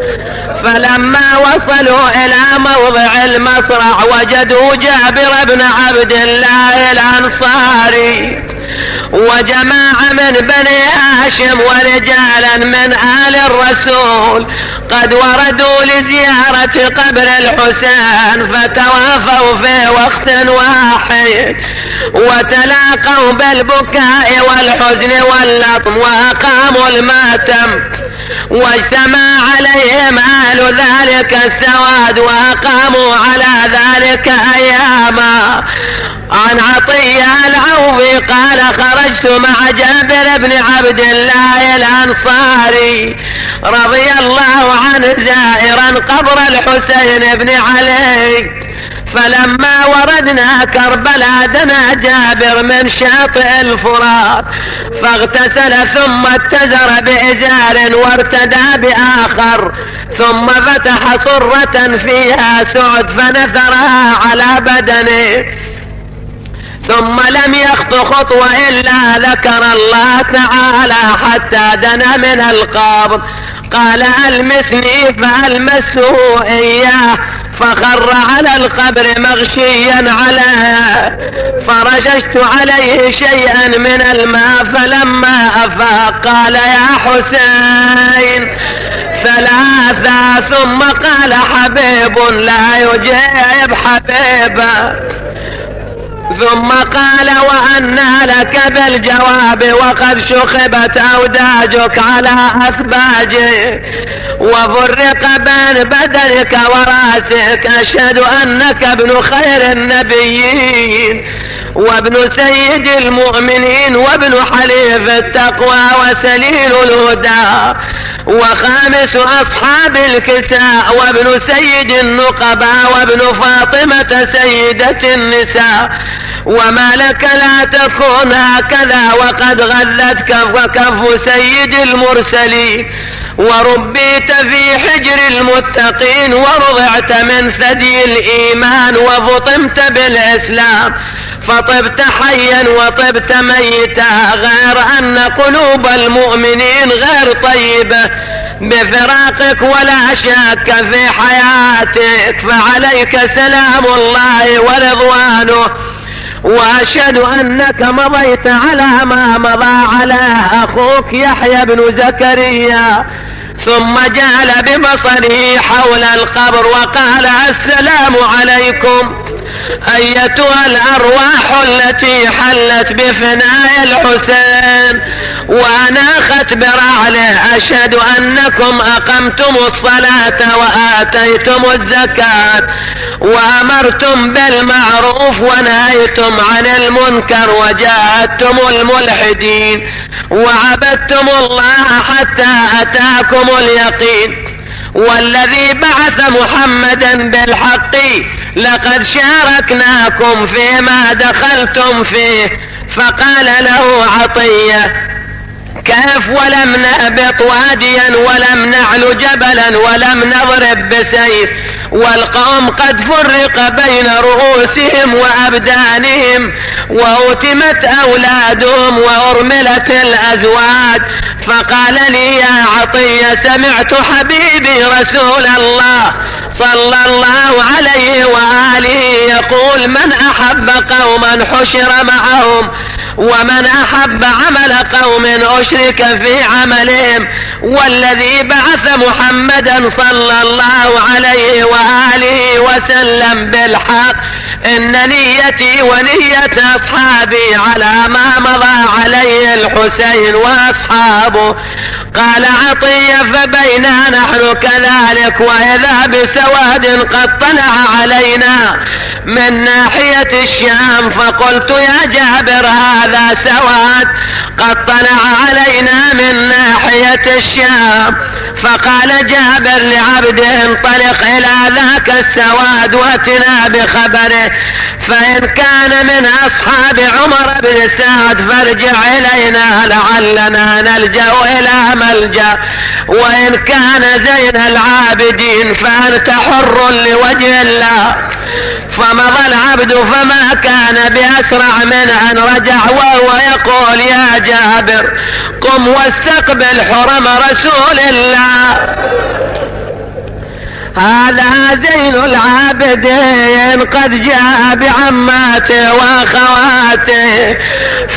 فلما وصلوا إلى موضع المصرع وجدوا جابر بن عبد الله الأنصاري وجماعة من بني هاشم ورجالا من آل الرسول قد وردوا لزيارة قبر الحسين، فتوافوا في وقت واحد وتلاقوا بالبكاء والحزن واللطم وأقاموا الماتم. واجتمع عليهم أهل ذلك السواد وأقاموا على ذلك أياما. عن عطية العوفي قال خرجت مع جابر بن عبد الله الأنصاري رضي الله عنه زائرا قبر الحسين بن علي، فلما وردنا كربلاء دنا جابر من شاطئ الفرات فاغتسل ثم اتزر بإزار وارتدى بآخر، ثم فتح صرة فيها سعد فنثرها على بدنه، ثم لم يخط خطوة إلا ذكر الله تعالى حتى دنا من القبر. قال ألمسني فألمسه إياه فخر على القبر مغشيا عليه، فرششت عليه شيئا من الماء فلما أفاق قال يا حسين ثلاثة، ثم قال حبيب لا يجيب حبيبه، ثم قال وأنى لك بالجواب وقد شخبت أوداجك على أثباجك وفرق بين بدنك وراسك، أشهد أنك ابن خير النبيين وابن سيد المؤمنين وابن حليف التقوى وسليل الهدى وخامس أصحاب الكساء وابن سيد النقباء وابن فاطمة سيدة النساء. وما لك لا تكون هكذا وقد غلتك وكف سيد المرسلين وربيت في حجر المتقين ورضعت من ثدي الإيمان وفطمت بالإسلام، فطبت حيا وطبت ميتا، غير أن قلوب المؤمنين غير طيبة بفراقك ولا شك في حياتك، فعليك سلام الله ورضوانه. وأشهد أنك مضيت على ما مضى على أخوك يحيى بن زكريا ثم جعل ببصره حول القبر وقال السلام عليكم أيتها الأرواح التي حلت بفناء الحسين وأناخت برعله أشهد أنكم أقمتم الصلاة وآتيتم الزكاة وأمرتم بالمعروف ونهيتم عن المنكر وجاهدتم الملحدين وعبدتم الله حتى أتاكم اليقين والذي بعث محمدا بالحق لقد شاركناكم فيما دخلتم فيه. فقال له عطية كيف ولم نهبط واديا ولم نعلو جبلا ولم نضرب بسيف والقوم قد فرق بين رؤوسهم وأبدانهم وأتمت أولادهم وأرملت الأزواج. فقال لي يا عطية سمعت حبيبي رسول الله صلى الله عليه وآله يقول من أحب قوما حشر معهم ومن أحب عمل قوم أشرك في عملهم والذي بعث محمدا صلى الله عليه وآله وسلم بالحق إن نيتي ونية أصحابي على ما مضى عليه الحسين وأصحابه. قال عطية فبينا نحن كذلك وإذا بسواد قد طلع علينا من ناحية الشام فقلت يا جابر هذا سواد قد طلع علينا من ناحية الشام. فقال جابر لعبده انطلق إلى ذاك السواد واتنا بخبره فإن كان من أصحاب عمر بن سعد فارجع إلينا لعلنا نلجأ إلى ملجأ وإن كان زين العابدين فأنت حر لوجه الله. فمضى العبد فما كان بأسرع من أن رجع وهو يقول يا جابر قم واستقبل حرم رسول الله هذا زين العابدين قد جاء بعماته واخواته.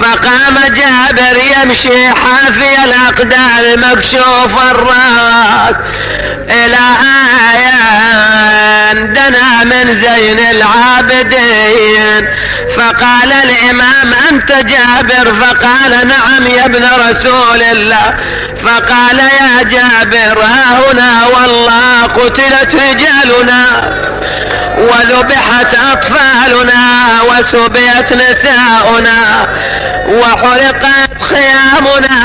فقام جابر يمشي حافي الأقدام مكشوف الرأس إلى دنا من زين العابدين. فقال الإمام أنت جابر؟ فقال نعم يا ابن رسول الله. فقال يا جابر ها هنا والله قتلت رجالنا وذبحت أطفالنا وسبيت نساؤنا وحرقت خيامنا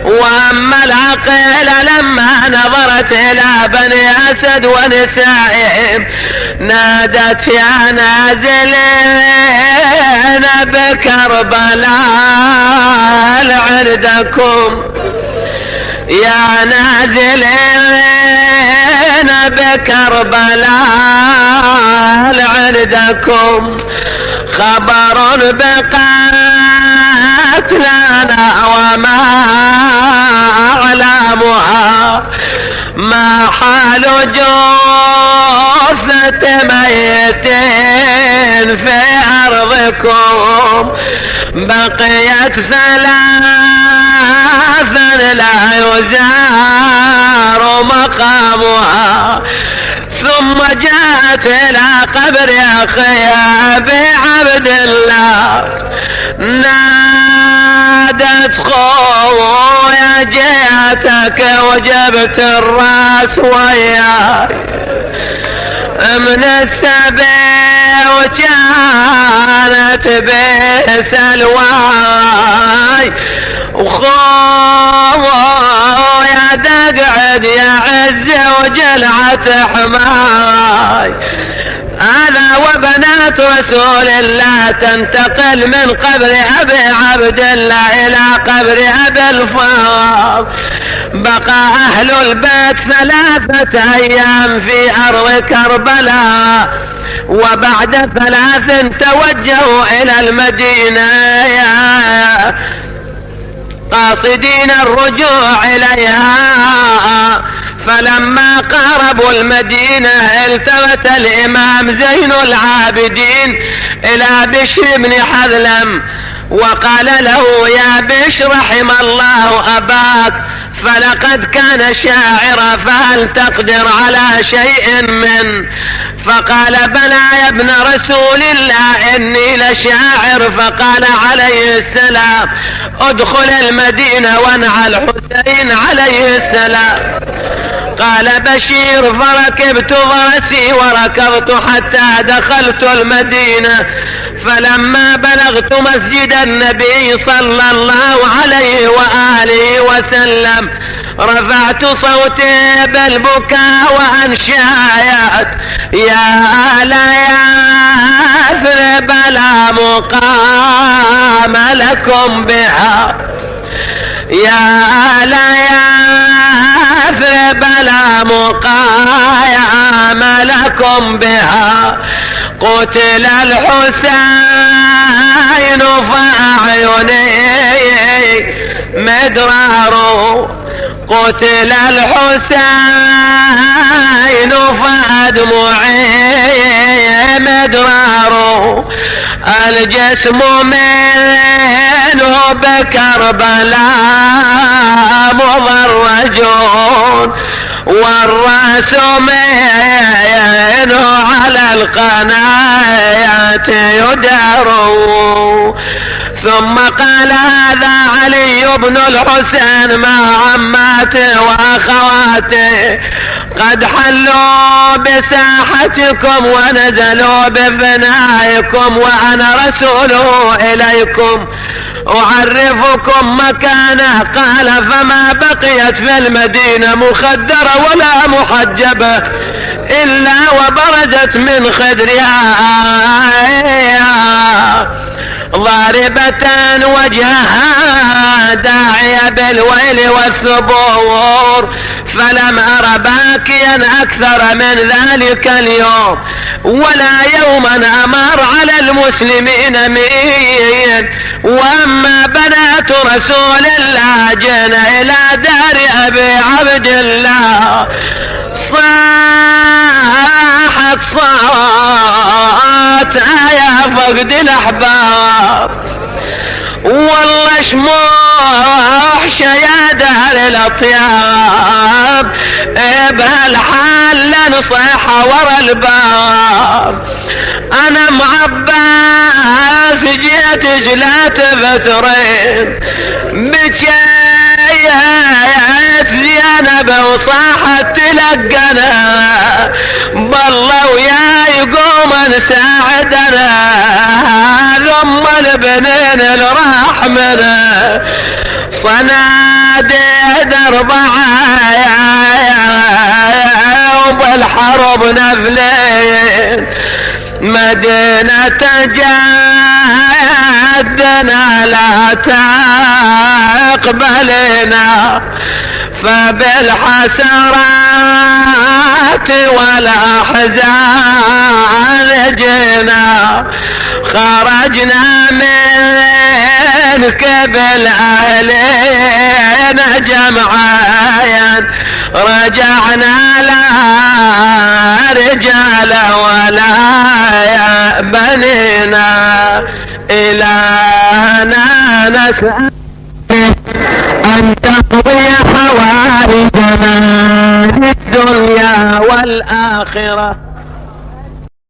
وأما العقيل لما نظرت إلى بني أسد ونسائهم نادت يا نازلين بكربلاء عندكم يا نازلين بكربلاء عندكم خبر بقتلنا وما أعلامها ما حال جثة ميت في أرضكم بقيت ثلاثا لا يزار مقامها. ثم جاءت إلى قبر أخيها بعبد الله نادت خويا جيتك وجبت الراس وياي من السبي وكانت بسلواي وخويا تقعد يا عز وجلعة حماي. أنا وبنات رسول الله تنتقل من قبر أبي عبد الله إلى قبر أبي الفاضل. بقى أهل البيت 3 أيام في أرض كربلاء وبعد 3 توجهوا إلى المدينة قاصدين الرجوع إليها. فلما قاربوا المدينة التفت الإمام زين العابدين إلى بشر بن حذلم وقال له يا بشر رحم الله أباك فلقد كان شاعرا فهل تقدر على شيء منه؟ فقال بلى يا ابن رسول الله إني لشاعر. فقال عليه السلام ادخل المدينة وانعى الحسين عليه السلام. قال بشير فركبت فرسي وركضت حتى دخلت المدينة، فلما بلغت مسجد النبي صلى الله عليه وآله وسلم رفعت صوتي بالبكاء وأنشايت يا آل يثرب لا مقام لكم بها، يا آل يثرب لا مقام لكم بها، قتل الحسين فأعيني مدرار، قتل الحسين فأدمعي مدرار، الجسم منه بكربلاء مضرجون، والرأس منه على القنايات يدار. ثم قال هذا علي بن الحسين مع عماته وأخواته قد حلوا بساحتكم ونزلوا بفنائكم، وأنا رسوله إليكم أعرفكم مكانه. قال فما بقيت في المدينة مخدرة ولا محجبة إلا وبرزت من خدرها ضاربة وجهها داعية بالويل والثبور، فلم أر باكيا أكثر من ذلك اليوم ولا يوما أمر على المسلمين مين. وأما بنات رسول الله جئنا إلى دار أبي عبد الله، صاحت صوت يا فقد الأحباب، والله شموح يا دار الأطياب، بهالحال نصيحة ورا الباب. أنا معباس جيت جلات فترين بجايات زينب وصاحت تلقنا، بالله ويا يقوم نساعدنا ثم البنين الرحمنا، صناديد 4 وبالحرب نفلين، مدينة جدنا لا تقبلنا، فبالحسرات والأحزان جينا، خرجنا من قبل أهلنا جمعاً، رجعنا لا رجال ولا يا بنينا، إلهنا نسأل أن تقضي حوائجنا في الدنيا والآخرة.